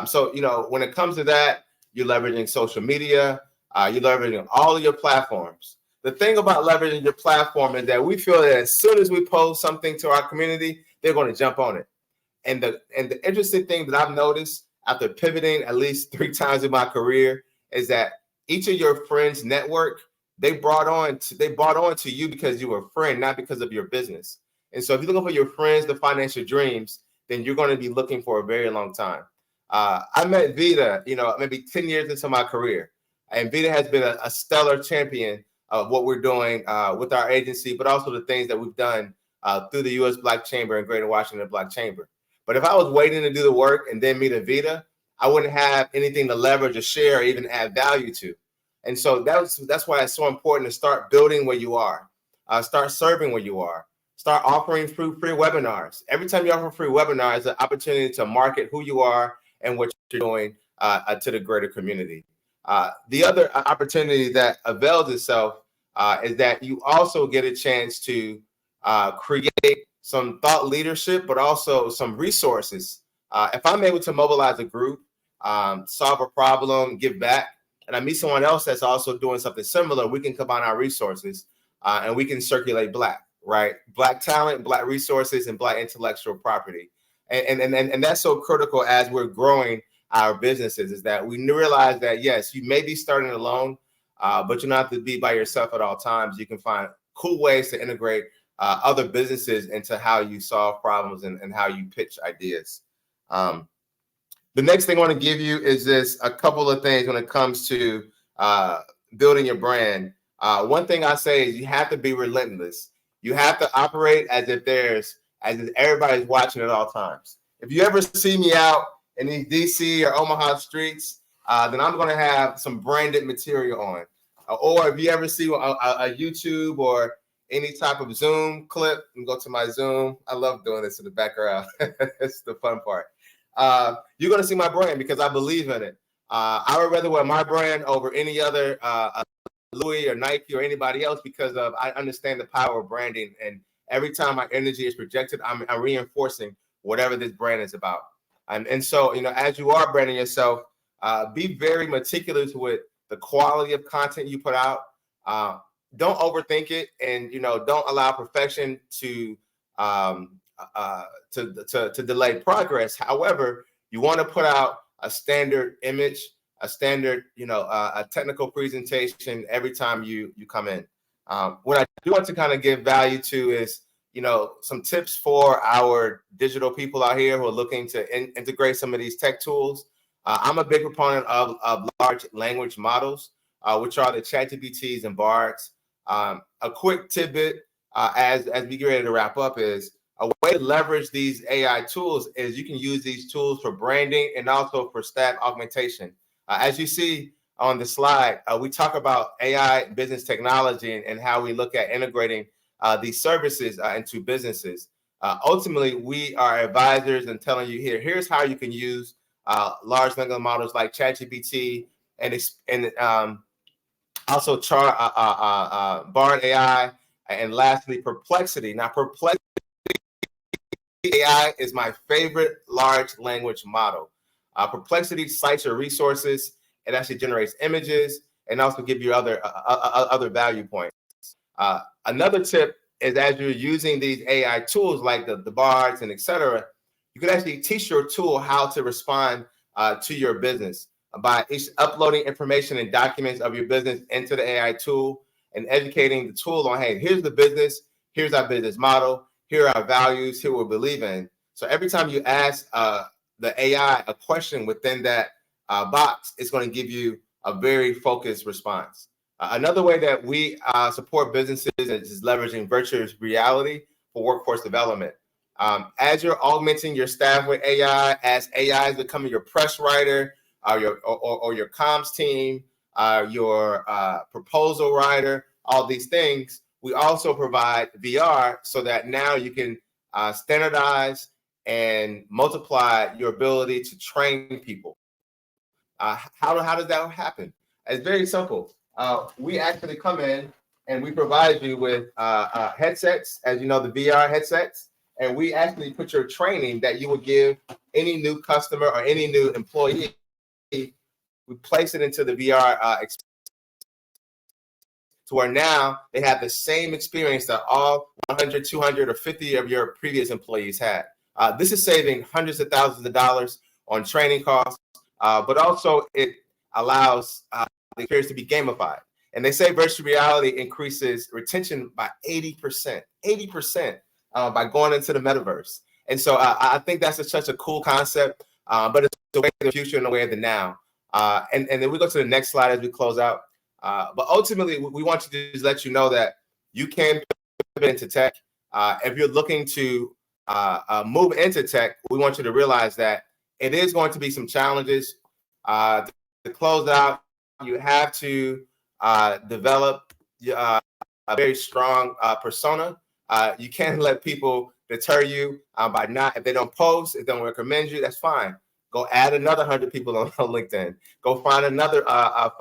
So when it comes to that, you're leveraging social media, you're leveraging all of your platforms. The thing about leveraging your platform is that we feel that as soon as we post something to our community, they're going to jump on it. And the interesting thing that I've noticed after pivoting at least 3 times in my career is that each of your friends' network, they brought on to you because you were a friend, not because of your business. And so if you're looking for your friends, the financial dreams, then you're going to be looking for a very long time. I met Veta, maybe 10 years into my career. And Veta has been a stellar champion of what we're doing with our agency, but also the things that we've done through the U.S. Black Chamber and Greater Washington Black Chamber. But if I was waiting to do the work and then meet a Veta, I wouldn't have anything to leverage or share or even add value to. And so that's why it's so important to start building where you are, start serving where you are, start offering free webinars. Every time you offer free webinars, it's an opportunity to market who you are and what you're doing to the greater community. The other opportunity that avails itself is that you also get a chance to create some thought leadership, but also some resources. If I'm able to mobilize a group, solve a problem, give back, and I meet someone else that's also doing something similar, we can combine our resources and we can circulate Black, right? Black talent, Black resources, and Black intellectual property. And that's so critical as we're growing our businesses, is that we realize that, yes, you may be starting alone, but you don't have to be by yourself at all times. You can find cool ways to integrate other businesses into how you solve problems and how you pitch ideas. The next thing I want to give you is a couple of things when it comes to building your brand. One thing I say is you have to be relentless. You have to operate as if everybody's watching at all times. If you ever see me out in these DC or Omaha streets, then I'm going to have some branded material on. Or if you ever see a YouTube or any type of Zoom clip, and go to my Zoom. I love doing this in the background. It's the fun part. You're going to see my brand because I believe in it. I would rather wear my brand over any other Louis or Nike or anybody else because I understand the power of branding. And every time my energy is projected, I'm reinforcing whatever this brand is about. And so, as you are branding yourself, be very meticulous with the quality of content you put out. Don't overthink it, and don't allow perfection to delay progress. However, you want to put out a standard image a standard, a technical presentation every time you come in. What I do want to kind of give value to is, some tips for our digital people out here who are looking to integrate some of these tech tools. I'm a big proponent of large language models, which are the ChatGPTs and Bards. A quick tidbit as we get ready to wrap up is a way to leverage these AI tools is you can use these tools for branding and also for staff augmentation. As you see on the slide, we talk about AI business technology and how we look at integrating these services into businesses. Ultimately, we are advisors and telling you here's how you can use large language models like ChatGPT and also Bard AI, and lastly, Perplexity. Now, Perplexity AI is my favorite large language model. Perplexity cites your resources. It actually generates images and also give you other value points. Another tip is as you're using these AI tools like the Bards and et cetera, you can actually teach your tool how to respond to your business by uploading information and documents of your business into the AI tool and educating the tool on, hey, here's the business, here's our business model, here are our values, here what we believe in. So every time you ask the AI a question within that box, it's going to give you a very focused response. Another way that we support businesses is leveraging virtual reality for workforce development. As you're augmenting your staff with AI, as AI is becoming your press writer, or your comms team, your proposal writer, all these things, we also provide VR so that now you can standardize and multiply your ability to train people. How does that happen? It's very simple. We actually come in and we provide you with headsets, as you know, the VR headsets, and we actually put your training that you would give any new customer or any new employee. We place it into the VR experience to where now they have the same experience that all 100, 200, or 50 of your previous employees had. This is saving hundreds of thousands of dollars on training costs, but also it allows the experience to be gamified. And they say virtual reality increases retention by 80% by going into the metaverse. And so I think that's such a cool concept, but it's the way of the future and the way of the now. And then we go to the next slide as we close out. But ultimately, we want to just let you know that you can pivot into tech. If you're looking to move into tech, we want you to realize that it is going to be some challenges. To close out, you have to develop a very strong persona. You can't let people deter you by if they don't post, if they don't recommend you, that's fine. Go add another 100 people on LinkedIn. Go find another 5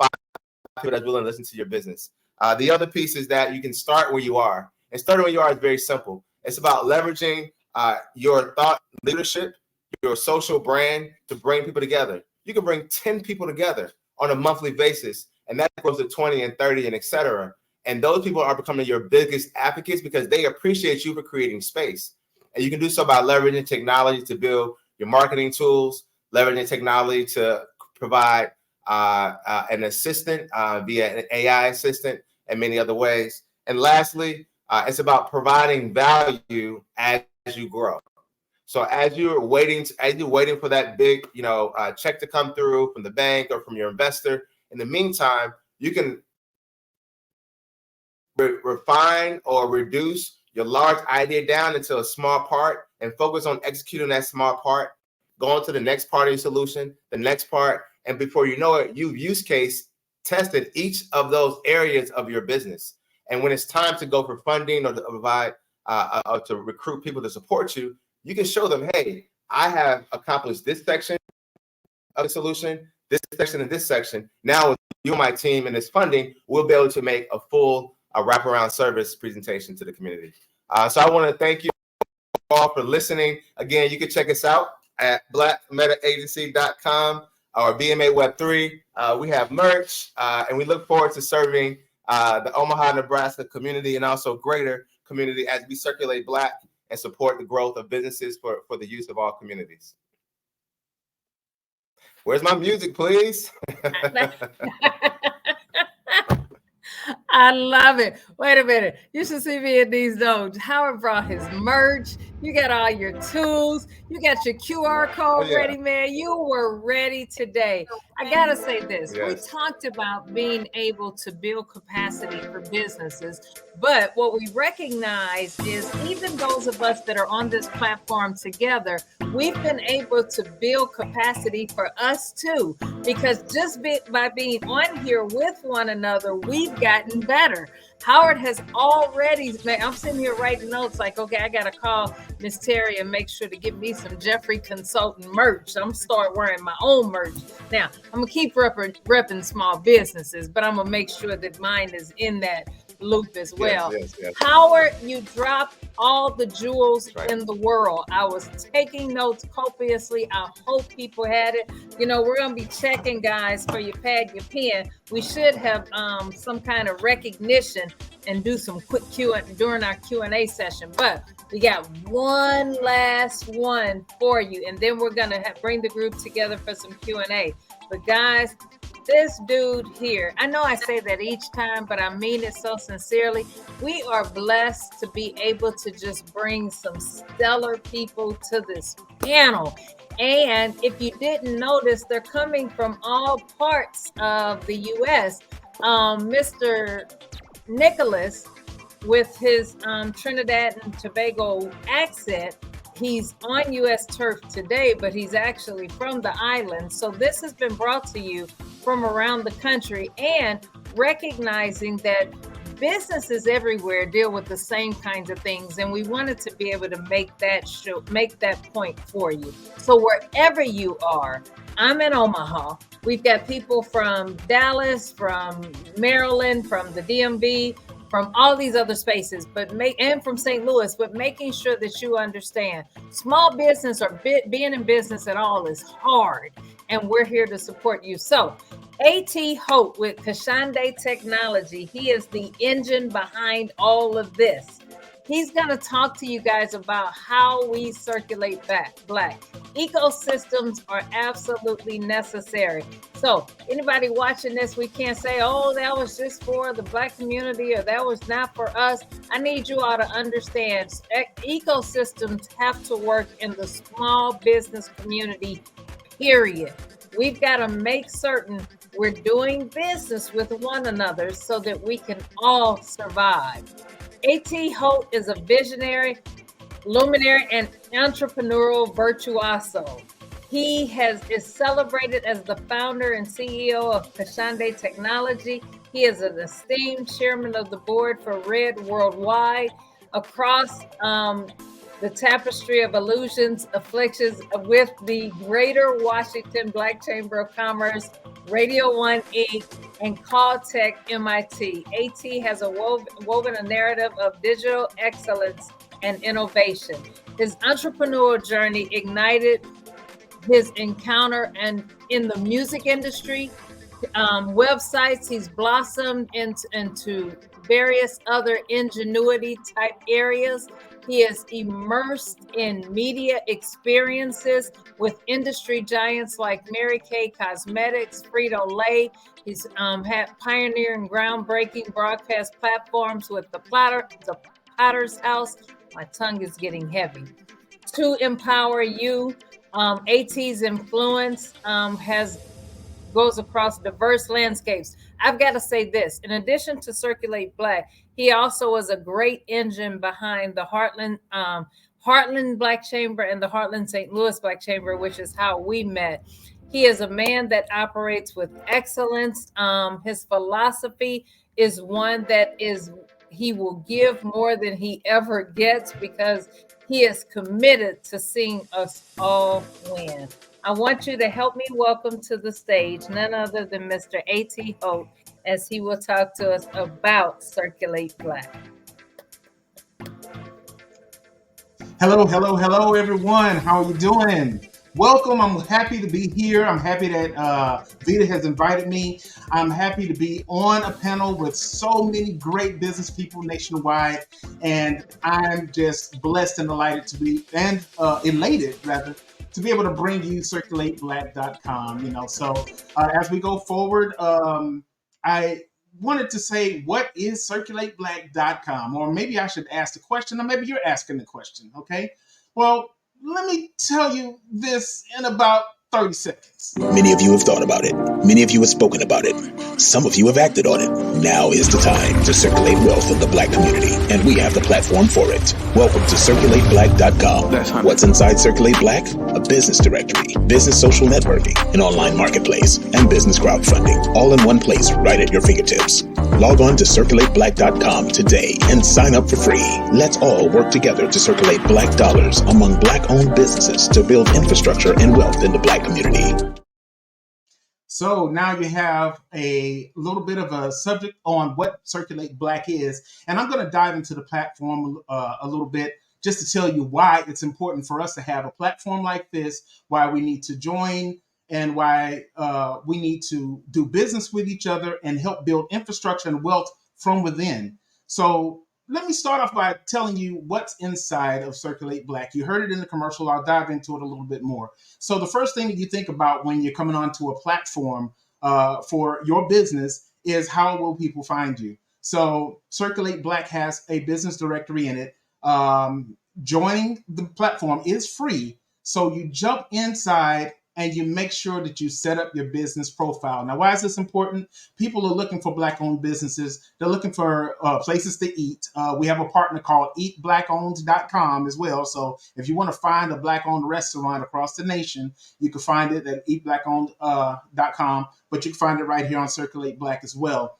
people that's willing to listen to your business. The other piece is that you can start where you are. And starting where you are is very simple. It's about leveraging your thought leadership, your social brand to bring people together. You can bring 10 people together on a monthly basis, and that goes to 20 and 30 and et cetera. And those people are becoming your biggest advocates because they appreciate you for creating space. And you can do so by leveraging technology to build your marketing tools, leveraging technology to provide an assistant via an AI assistant and many other ways. And lastly, it's about providing value as you grow. So as you're waiting for that big, check to come through from the bank or from your investor, in the meantime, you can refine or reduce your large idea down into a small part and focus on executing that small part, going to the next part of your solution, the next part, and before you know it, you've use case tested each of those areas of your business. And when it's time to go for funding or to provide or to recruit people to support you, you can show them, hey, I have accomplished this section of the solution, this section, and this section. Now with you and my team and this funding, we'll be able to make a full wraparound service presentation to the community. So I want to thank you all for listening. Again, you can check us out at blackmetaagency.com or BMA Web3. We have merch, and we look forward to serving the Omaha, Nebraska community and also greater community as we circulate Black and support the growth of businesses for the use of all communities. Where's my music, please? I love it. Wait a minute. You should see me in these notes. Howard brought his merch. You got all your tools. You got your QR code ready, man. You were ready today. I got to say this. We talked about being able to build capacity for businesses. But what we recognize is even those of us that are on this platform together, we've been able to build capacity for us too. Because just by being on here with one another, we've gotten better. Howard has already, I'm sitting here writing notes like, okay, I got to call Miss Terry and make sure to give me some Jeffery Consultant merch. I'm start wearing my own merch. Now, I'm going to keep repping small businesses, but I'm going to make sure that mine is in that loop as well. Yes. Howard, you dropped all the jewels in the world. I was taking notes copiously. I hope people had it. You know, we're going to be checking, guys, for your pad, your pen. We should have some kind of recognition and do some quick Q&A during our Q&A session. But we got one last one for you, and then we're going to bring the group together for some Q&A. But guys, this dude here, I know I say that each time, but I mean it so sincerely. We are blessed to be able to just bring some stellar people to this panel. And if you didn't notice, they're coming from all parts of the U.S. Mr. Nicholas, with his Trinidad and Tobago accent, he's on U.S. turf today, but he's actually from the island. So this has been brought to you from around the country, and recognizing that businesses everywhere deal with the same kinds of things. And we wanted to be able to make that point for you. So wherever you are, I'm in Omaha. We've got people from Dallas, from Maryland, from the DMV, from all these other spaces, and from St. Louis, but making sure that you understand small business or being in business at all is hard, and we're here to support you. So A.T. Holt with Kashande Technology, he is the engine behind all of this. He's going to talk to you guys about how we circulate black. Ecosystems are absolutely necessary. So anybody watching this, we can't say, oh, that was just for the Black community or that was not for us. I need you all to understand ecosystems have to work in the small business community, period. We've got to make certain we're doing business with one another so that we can all survive. A.T. Holt is a visionary, luminary, and entrepreneurial virtuoso. He is celebrated as the founder and CEO of Kashande Technology. He is an esteemed chairman of the board for Red Worldwide. Across the tapestry of illusions, afflictions with the Greater Washington Black Chamber of Commerce, Radio 1 Inc., and Caltech MIT. AT has woven a narrative of digital excellence and innovation. His entrepreneurial journey ignited his encounter in the music industry, websites. He's blossomed into various other ingenuity type areas. He is immersed in media experiences with industry giants like Mary Kay Cosmetics, Frito-Lay. He's had pioneering groundbreaking broadcast platforms with the Potter's House. My tongue is getting heavy. To empower you, AT's influence goes across diverse landscapes. I've got to say this, in addition to Circulate Black, he also was a great engine behind the Heartland Black Chamber and the Heartland St. Louis Black Chamber, which is how we met. He is a man that operates with excellence. His philosophy is one that he will give more than he ever gets because he is committed to seeing us all win. I want you to help me welcome to the stage none other than Mr. A.T. Holt as he will talk to us about Circulate Black. Hello, everyone. How are you doing? Welcome. I'm happy to be here. I'm happy that Veta has invited me. I'm happy to be on a panel with so many great business people nationwide, and I'm just blessed and delighted to be, and elated rather, to be able to bring you CirculateBLACK.com. So as we go forward, I wanted to say, what is CirculateBLACK.com? Or maybe I should ask the question, or maybe you're asking the question. Okay. Well, let me tell you this in about 30 seconds. Many of you have thought about it. Many of you have spoken about it. Some of you have acted on it. Now is the time to circulate wealth in the Black community, and we have the platform for it. Welcome to CirculateBLACK.com. What's inside Circulate Black? A business directory, business social networking, an online marketplace, and business crowdfunding, all in one place right at your fingertips. Log on to CirculateBLACK.com today and sign up for free. Let's all work together to circulate Black dollars among Black-owned businesses to build infrastructure and wealth in the Black community. So now you have a little bit of a subject on what Circulate Black is, and I'm going to dive into the platform a little bit just to tell you why it's important for us to have a platform like this, why we need to join, and why we need to do business with each other and help build infrastructure and wealth from within. So let me start off by telling you what's inside of Circulate Black. You heard it in the commercial. I'll dive into it a little bit more. So the first thing that you think about when you're coming onto a platform for your business is, how will people find you? So Circulate Black has a business directory in it. Joining the platform is free. So you jump inside and you make sure that you set up your business profile. Now, why is this important? People are looking for Black-owned businesses. They're looking for places to eat. We have a partner called eatblackowned.com as well. So if you want to find a Black-owned restaurant across the nation, you can find it at eatblackowned.com, but you can find it right here on Circulate Black as well.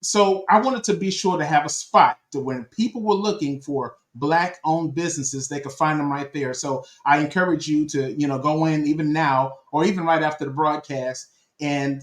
So I wanted to be sure to have a spot to when people were looking for Black-owned businesses, they could find them right there. So I encourage you to, go in even now or even right after the broadcast and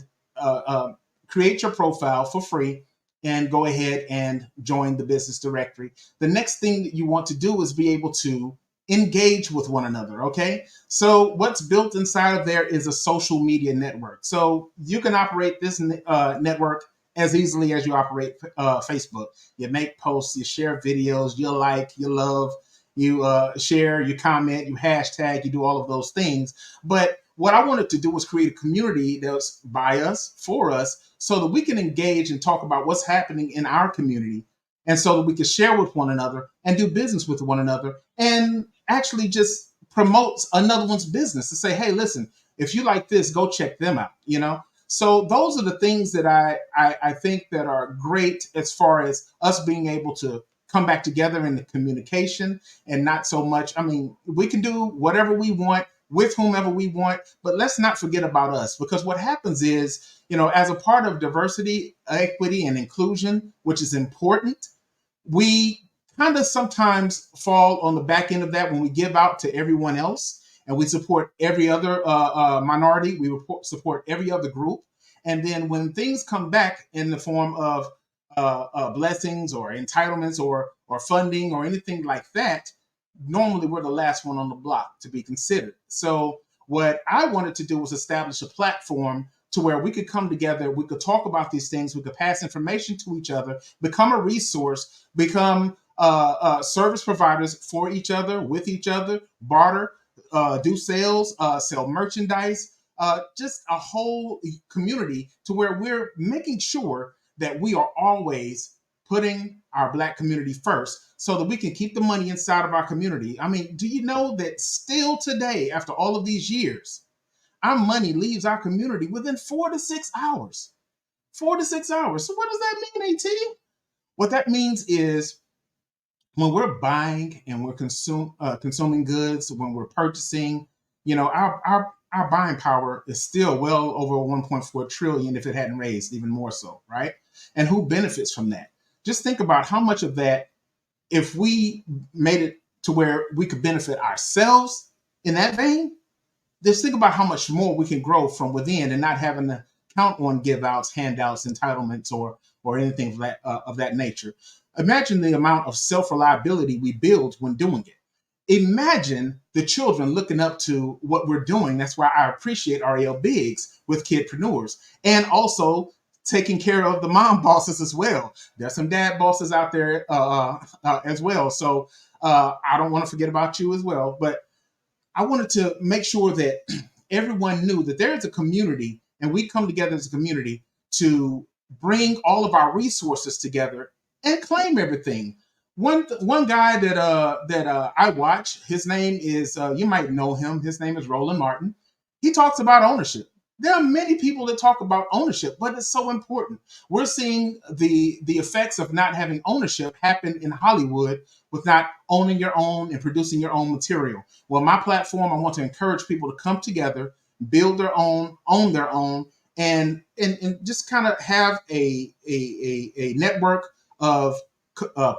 create your profile for free and go ahead and join the business directory. The next thing that you want to do is be able to engage with one another. Okay. So what's built inside of there is a social media network. So you can operate this network as easily as you operate Facebook. You make posts, you share videos, you like, you love, you share, you comment, you hashtag, you do all of those things. But what I wanted to do was create a community that's by us, for us, so that we can engage and talk about what's happening in our community, and so that we can share with one another and do business with one another and actually just promote another one's business to say, hey, listen, if you like this, go check them out, So those are the things that I think that are great as far as us being able to come back together in the communication and not so much. I mean, we can do whatever we want with whomever we want, but let's not forget about us, because what happens is, as a part of diversity, equity, and inclusion, which is important, we kind of sometimes fall on the back end of that when we give out to everyone else. And we support every other minority. We support every other group. And then when things come back in the form of blessings or entitlements or funding or anything like that, normally we're the last one on the block to be considered. So what I wanted to do was establish a platform to where we could come together, we could talk about these things, we could pass information to each other, become a resource, become service providers for each other, with each other, barter, do sales, sell merchandise, just a whole community to where we're making sure that we are always putting our Black community first so that we can keep the money inside of our community. I mean, do you know that still today, after all of these years, our money leaves our community within 4 to 6 hours? 4 to 6 hours. So what does that mean, AT? What that means is, when we're buying and we're consuming goods, when we're purchasing, our buying power is still well over 1.4 trillion if it hadn't raised even more so, right? And who benefits from that? Just think about how much of that, if we made it to where we could benefit ourselves in that vein, just think about how much more we can grow from within and not having to count on give outs, handouts, entitlements, or anything of that nature. Imagine the amount of self-reliability we build when doing it. Imagine the children looking up to what we're doing. That's why I appreciate Arriel Biggs with Kidpreneurs, and also taking care of the mom bosses as well. There's some dad bosses out there as well. So I don't want to forget about you as well. But I wanted to make sure that everyone knew that there is a community, and we come together as a community to bring all of our resources together and claim everything. One guy that I watch, his name is you might know him. His name is Roland Martin. He talks about ownership. There are many people that talk about ownership, but it's so important. We're seeing the effects of not having ownership happen in Hollywood with not owning your own and producing your own material. Well, my platform, I want to encourage people to come together, build their own, own their own, and just kind of have a network of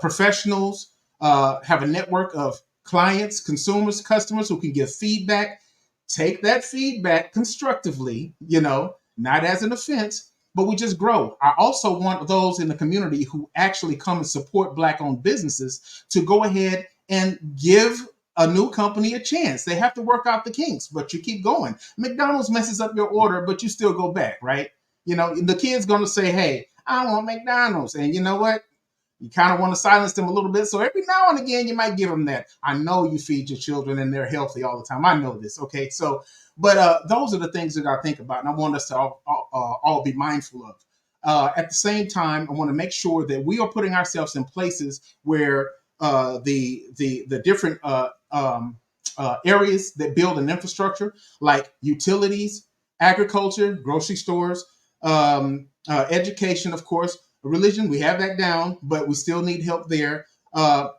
professionals, have a network of clients, consumers, customers who can give feedback. Take that feedback constructively, not as an offense, but we just grow. I also want those in the community who actually come and support Black-owned businesses to go ahead and give a new company a chance. They have to work out the kinks, but you keep going. McDonald's messes up your order, but you still go back, right? The kid's going to say, hey, I want McDonald's. And you know what? You kind of want to silence them a little bit. So every now and again, you might give them that. I know you feed your children and they're healthy all the time. I know this. Okay. So, but those are the things that I think about, and I want us to all be mindful of. At the same time, I want to make sure that we are putting ourselves in places where the different areas that build an infrastructure, like utilities, agriculture, grocery stores, education, of course, religion, we have that down, but we still need help there.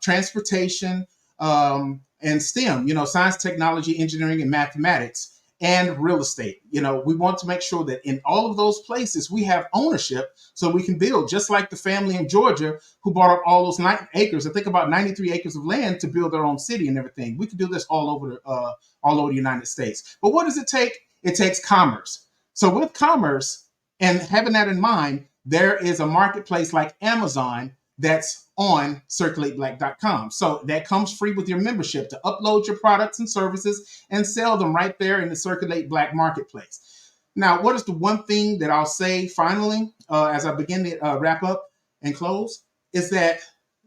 Transportation, and STEM, science, technology, engineering, and mathematics, and real estate. We want to make sure that in all of those places we have ownership so we can build, just like the family in Georgia who bought up all those 9 acres, I think about 93 acres of land to build their own city and everything. We can do this all over the United States. But what does it take? It takes commerce. So with commerce and having that in mind, there is a marketplace like Amazon that's on CirculateBLACK.com. So that comes free with your membership to upload your products and services and sell them right there in the Circulate Black marketplace. Now, what is the one thing that I'll say finally, as I begin to wrap up and close, is that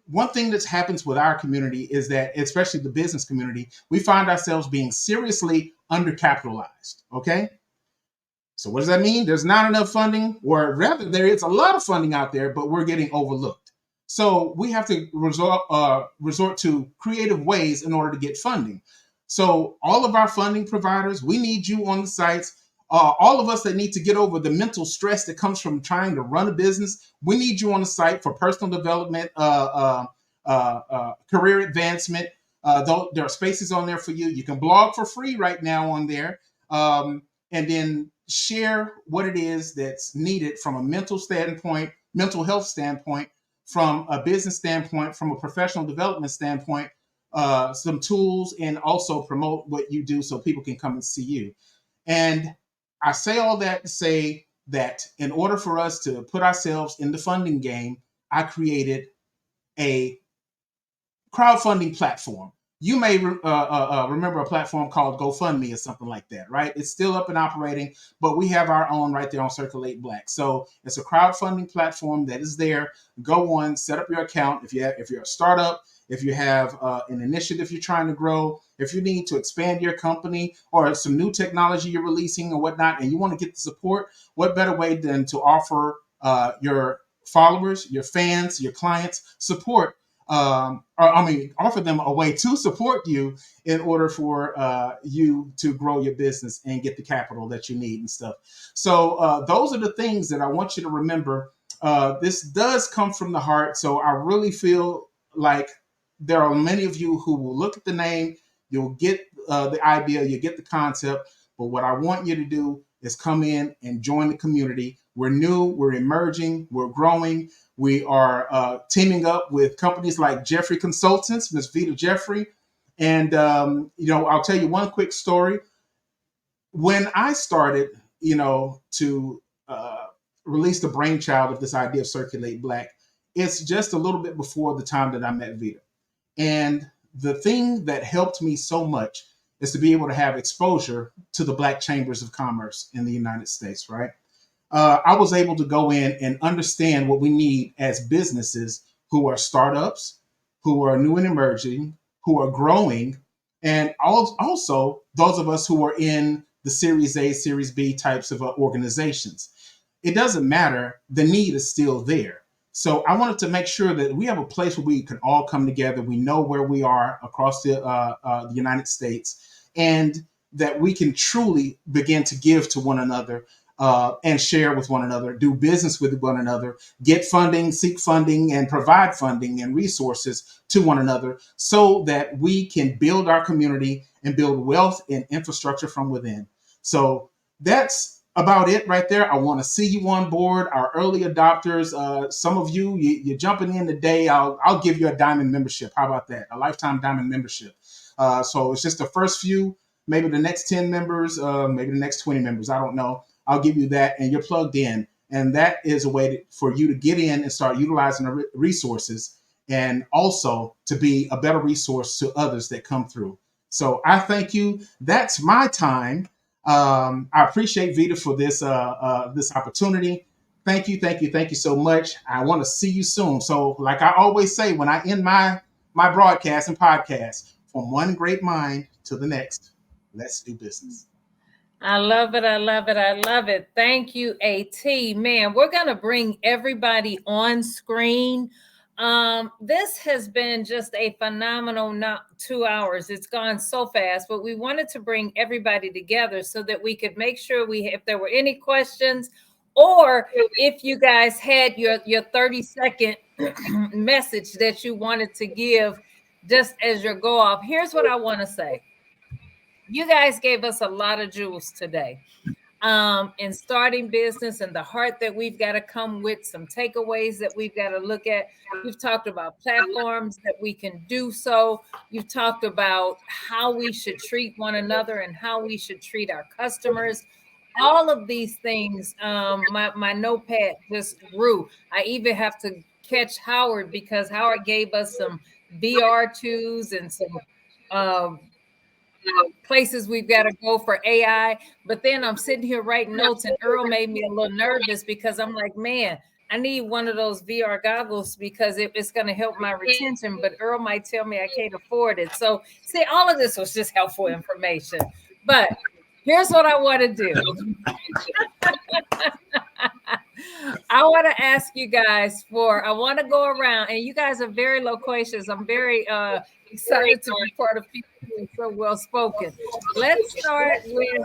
one thing that happens with our community is that, especially the business community, we find ourselves being seriously undercapitalized, okay? So what does that mean? There's not enough funding, or rather there is a lot of funding out there, but we're getting overlooked. So we have to resort to creative ways in order to get funding. So all of our funding providers, we need you on the sites. All of us that need to get over the mental stress that comes from trying to run a business, we need you on the site for personal development, career advancement. There are spaces on there for you. You can blog for free right now on there. And then share what it is that's needed from a mental standpoint, mental health standpoint, from a business standpoint, from a professional development standpoint, some tools, and also promote what you do so people can come and see you. And I say all that to say that in order for us to put ourselves in the funding game, I created a crowdfunding platform. You may remember a platform called GoFundMe or something like that, right? It's still up and operating, but we have our own right there on Circulate Black. So it's a crowdfunding platform that is there. Go on, set up your account. If you're a startup, if you have an initiative you're trying to grow, if you need to expand your company or some new technology you're releasing or whatnot, and you want to get the support, what better way than to offer your followers, your fans, your clients support, offer them a way to support you in order for you to grow your business and get the capital that you need and stuff. So those are the things that I want you to remember. This does come from the heart. So I really feel like there are many of you who will look at the name, you'll get the idea, you get the concept. But what I want you to do is come in and join the community. We're new, we're emerging, we're growing. We are teaming up with companies like Jeffery Consultants, Ms. Veta Jeffery. And, I'll tell you one quick story. When I started, to release the brainchild of this idea of Circulate Black, it's just a little bit before the time that I met Veta. And the thing that helped me so much is to be able to have exposure to the Black chambers of commerce in the United States, right? I was able to go in and understand what we need as businesses who are startups, who are new and emerging, who are growing, And also those of us who are in the Series A, Series B types of organizations. It doesn't matter. The need is still there. So I wanted to make sure that we have a place where we can all come together. We know where we are across the United States, and that we can truly begin to give to one another and share with one another, do business with one another, get funding, seek funding, and provide funding and resources to one another so that we can build our community and build wealth and infrastructure from within. So that's about it right there. I want to see you on board, our early adopters. Some of you're jumping in today. I'll give you a diamond membership. How about that? A lifetime diamond membership. So it's just the first few, maybe the next 10 members, maybe the next 20 members. I don't know. I'll give you that, and you're plugged in. And that is a way for you to get in and start utilizing the resources, and also to be a better resource to others that come through. So I thank you. That's my time. I appreciate Veta for this opportunity. Thank you so much. I want to see you soon. So, like I always say when I end my broadcast and podcast, from one great mind to the next, let's do business. I love it. I love it. I love it. Thank you, AT. Man, we're going to bring everybody on screen. This has been just a phenomenal 2 hours. It's gone so fast, but we wanted to bring everybody together so that we could make sure if there were any questions, or if you guys had your 30-second message that you wanted to give just as your go off. Here's what I want to say. You guys gave us a lot of jewels today. In starting business and the heart that we've got to come with, some takeaways that we've got to look at. You've talked about platforms that we can do so. You've talked about how we should treat one another and how we should treat our customers. All of these things, my notepad just grew. I even have to catch Howard because Howard gave us some VR2s and some places we've got to go for AI. But then I'm sitting here writing notes, and Earl made me a little nervous because I'm like, man, I need one of those VR goggles because it's going to help my retention, but Earl might tell me I can't afford it. So see, all of this was just helpful information. But here's what I want to do. I want to ask you guys I want to go around, and you guys are very loquacious. I'm very excited to be part of people who are so well spoken. Let's start with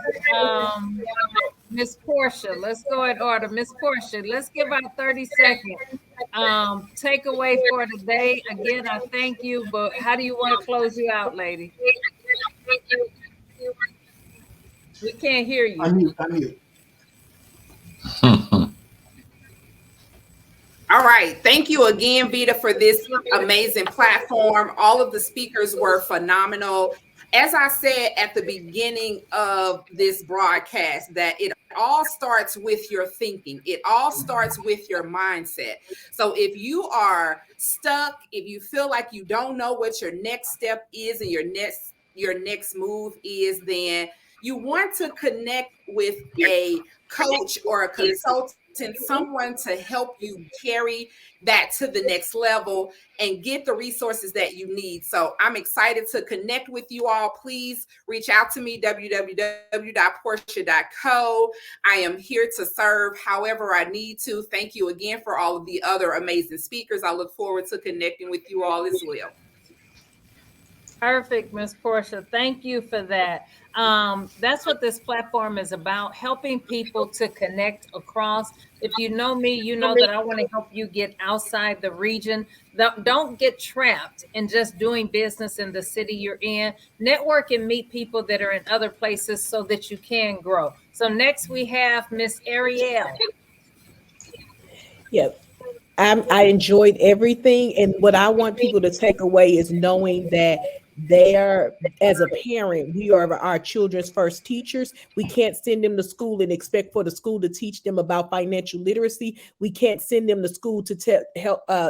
Miss Porscha. Let's go in order. Miss Porscha, let's give our 30-second takeaway for today. Again, I thank you, but how do you want to close you out, lady? We can't hear you. Unmute. All right. Thank you again, Veta, for this amazing platform. All of the speakers were phenomenal. As I said at the beginning of this broadcast, that it all starts with your thinking. It all starts with your mindset. So if you are stuck, if you feel like you don't know what your next step is and your next move is, then you want to connect with a coach or a consultant, someone to help you carry that to the next level and get the resources that you need. So I'm excited to connect with you all. Please reach out to me, www.porscha.co. I am here to serve however I need to. Thank you again for all of the other amazing speakers. I look forward to connecting with you all as well. Perfect, Ms. Porscha. Thank you for that. That's what this platform is about, helping people to connect across. If you know me, you know that I want to help you get outside the region. Don't get trapped in just doing business in the city you're in. Network and meet people that are in other places so that you can grow. So next we have Miss Arriel. Yep. I enjoyed everything. And what I want people to take away is knowing that as a parent, we are our children's first teachers. We can't send them to school and expect for the school to teach them about financial literacy. We can't send them to school to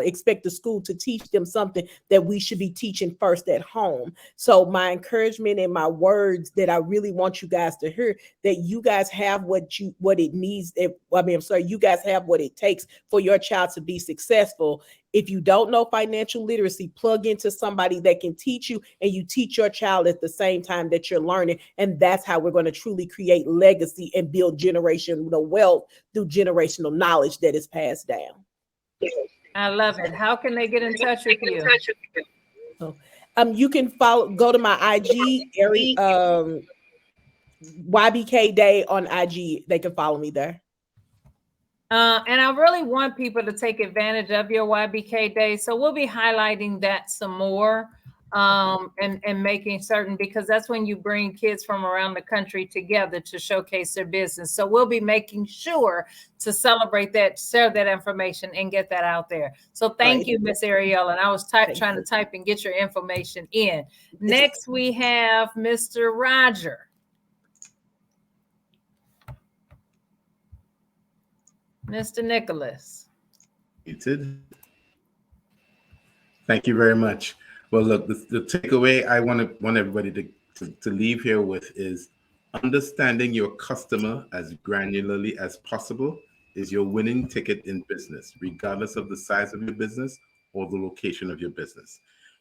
expect the school to teach them something that we should be teaching first at home. So my encouragement and my words that I really want you guys to hear, that you guys have what it needs. You guys have what it takes for your child to be successful, If you don't know financial literacy, plug into somebody that can teach you, and you teach your child at the same time that you're learning. And that's how we're going to truly create legacy and build generational wealth through generational knowledge that is passed down. I love it. How can they get in touch with you? You can go to my IG, YBK Day on IG. They can follow me there. And I really want people to take advantage of your YBK Day. So we'll be highlighting that some more, and making certain, because that's when you bring kids from around the country together to showcase their business. So we'll be making sure to celebrate that, share that information, and get that out there. So thank you, Miss Arriel. And I was trying to type and get your information in. Next, we have Mr. Roger. Mr. Nicholas. Thank you very much. Well, look, the takeaway I want everybody to leave here with is understanding your customer as granularly as possible is your winning ticket in business, regardless of the size of your business or the location of your business.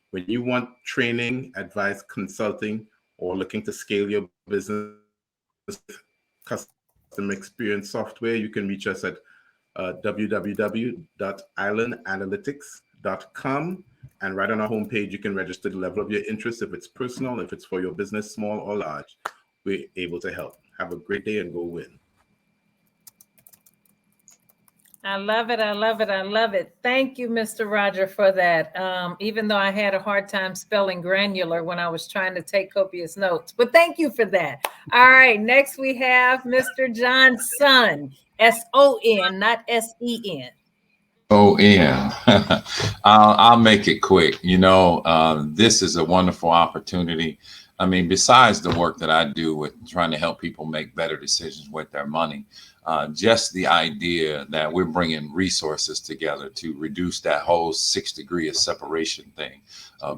When you want training, advice, consulting, or looking to scale your business, customer experience software, you can reach us at www.islandanalytics.com, and right on our homepage you can register the level of your interest. If it's personal, if it's for your business, small or large, we're able to help. Have a great day and go win. I love it. I love it. I love it. Thank you, Mr. Roger, for that. Even though I had a hard time spelling granular when I was trying to take copious notes, but thank you for that. All right. Next, we have Mr. Johnson, S-O-N, not S-E-N. O-N. I'll make it quick. This is a wonderful opportunity. I mean, besides the work that I do with trying to help people make better decisions with their money, just the idea that we're bringing resources together to reduce that whole 6 degree of separation thing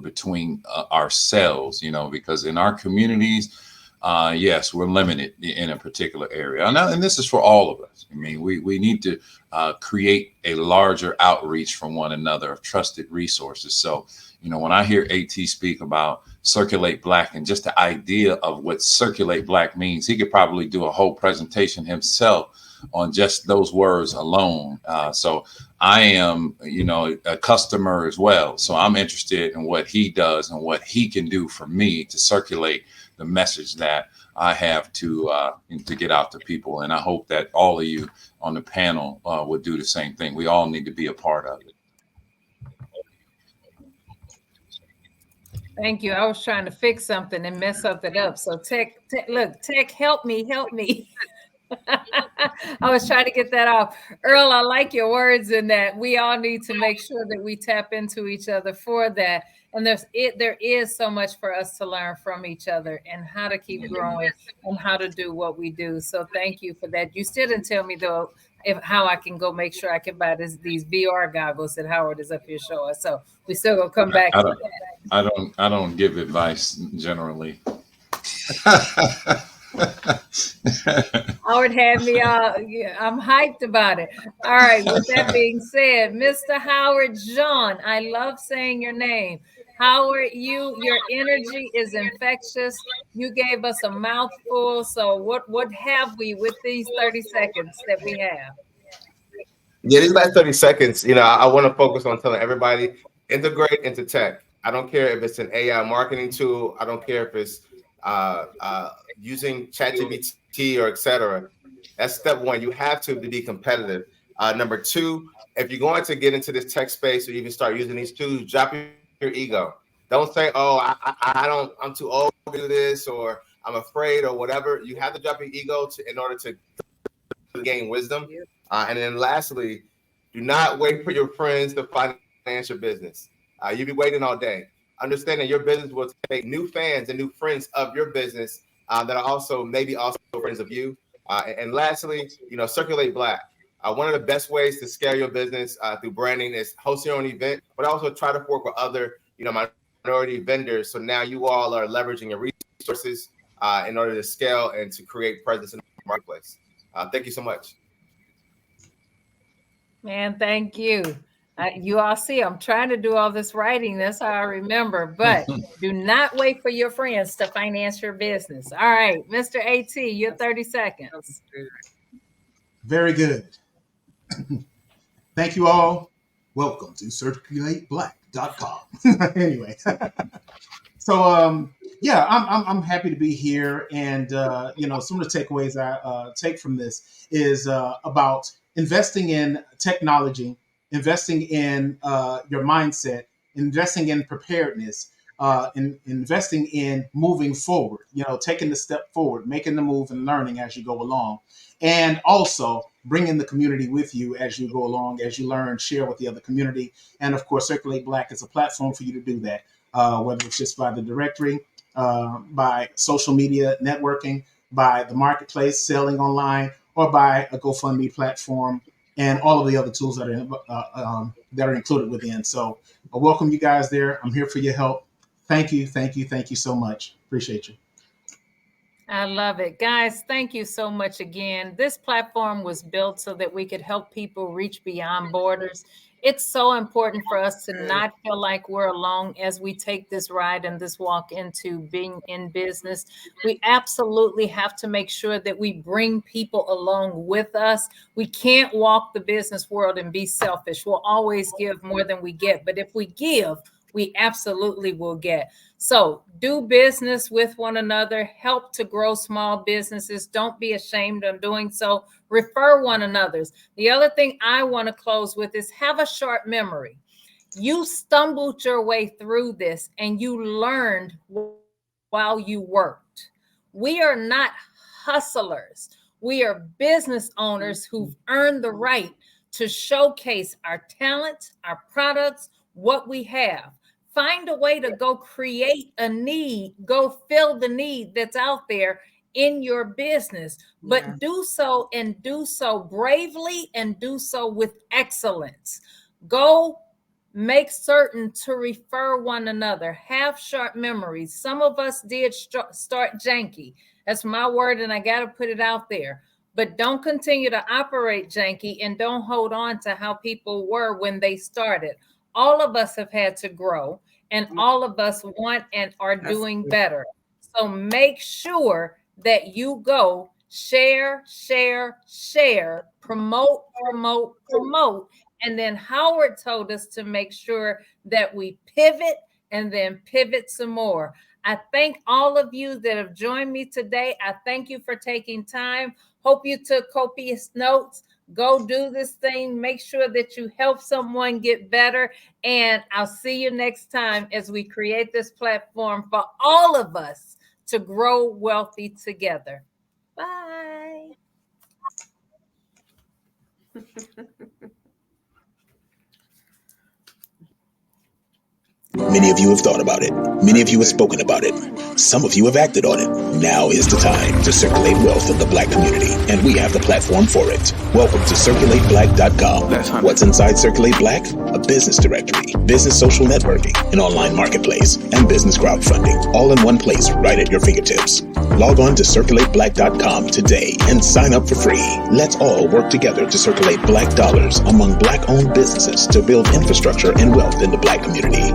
between ourselves, because in our communities, yes, we're limited in a particular area. And this is for all of us. I mean, we need to create a larger outreach from one another of trusted resources. So, when I hear AT speak about Circulate Black and just the idea of what Circulate Black means, he could probably do a whole presentation himself on just those words alone. So I am, a customer as well. So I'm interested in what he does and what he can do for me to circulate the message that I have to get out to people. And I hope that all of you on the panel would do the same thing. We all need to be a part of it. Thank you. I was trying to fix something and mess something up. So Tech, help me. I was trying to get that off. Earl, I like your words in that we all need to make sure that we tap into each other for that. And there is so much for us to learn from each other and how to keep growing and how to do what we do. So thank you for that. You still didn't tell me though how I can go make sure I can buy these VR goggles that Howard is up here showing. So we still gonna come back to that. I don't give advice generally. Howard had me I'm hyped about it. All right, with that being said, Mr. Howard John, I love saying your name. Howard, your energy is infectious. You gave us a mouthful. So what have we with these 30 seconds that we have? Yeah, these last 30 seconds, I want to focus on telling everybody, integrate into tech. I don't care if it's an AI marketing tool. I don't care if it's using ChatGPT or et cetera. That's step one. You have to be competitive. Number two, if you're going to get into this tech space or even start using these tools, drop your ego. Don't say, oh, I'm too old to do this, or I'm afraid, or whatever. You have to drop your ego in order to gain wisdom. And then lastly, do not wait for your friends to finance your business. You'll be waiting all day. Understand that your business will take new fans and new friends of your business that are also maybe also friends of you. And lastly, circulate Black. One of the best ways to scale your business through branding is host your own event, but also try to work with other, minority vendors. So now you all are leveraging your resources in order to scale and to create presence in the marketplace. Thank you so much. Man, thank you. You all see, I'm trying to do all this writing. That's how I remember. But do not wait for your friends to finance your business. All right, Mr. AT, your 30 seconds. Very good. Thank you all. Welcome to CirculateBLACK.com. Anyway, so yeah, I'm happy to be here, and some of the takeaways I take from this is about investing in technology, investing in your mindset, investing in preparedness, investing in moving forward, taking the step forward, making the move and learning as you go along. And also bringing the community with you as you go along, as you learn, share with the other community. And of course, Circulate Black is a platform for you to do that, whether it's just by the directory, by social media networking, by the marketplace, selling online, or by a GoFundMe platform, and all of the other tools that are included within. So I welcome you guys there. I'm here for your help. Thank you so much. Appreciate you. I love it. Guys, thank you so much again. This platform was built so that we could help people reach beyond borders. It's so important for us to not feel like we're alone as we take this ride and this walk into being in business. We absolutely have to make sure that we bring people along with us. We can't walk the business world and be selfish. We'll always give more than we get. But if we give, we absolutely will get. So do business with one another, help to grow small businesses. Don't be ashamed of doing so. Refer one another. The other thing I want to close with is have a sharp memory. You stumbled your way through this and you learned while you worked. We are not hustlers. We are business owners who've earned the right to showcase our talents, our products, what we have. Find a way to go create a need, go fill the need that's out there in your business, but do so bravely and do so with excellence. Go make certain to refer one another, have sharp memories. Some of us did start janky. That's my word, and I got to put it out there. But don't continue to operate janky and don't hold on to how people were when they started. All of us have had to grow, and all of us want and are doing better. So make sure that you go share, promote. And then Howard told us to make sure that we pivot and then pivot some more. I thank all of you that have joined me today. I thank you for taking time. Hope you took copious notes. Go do this thing. Make sure that you help someone get better. And I'll see you next time as we create this platform for all of us to grow wealthy together. Bye. Many of you have thought about it. Many of you have spoken about it. Some of you have acted on it. Now is the time to circulate wealth in the Black community, and we have the platform for it. Welcome to CirculateBLACK.com. What's inside Circulate Black? A business directory, business social networking, an online marketplace, and business crowdfunding, all in one place right at your fingertips. Log on to CirculateBLACK.com today and sign up for free. Let's all work together to circulate Black dollars among Black-owned businesses to build infrastructure and wealth in the Black community.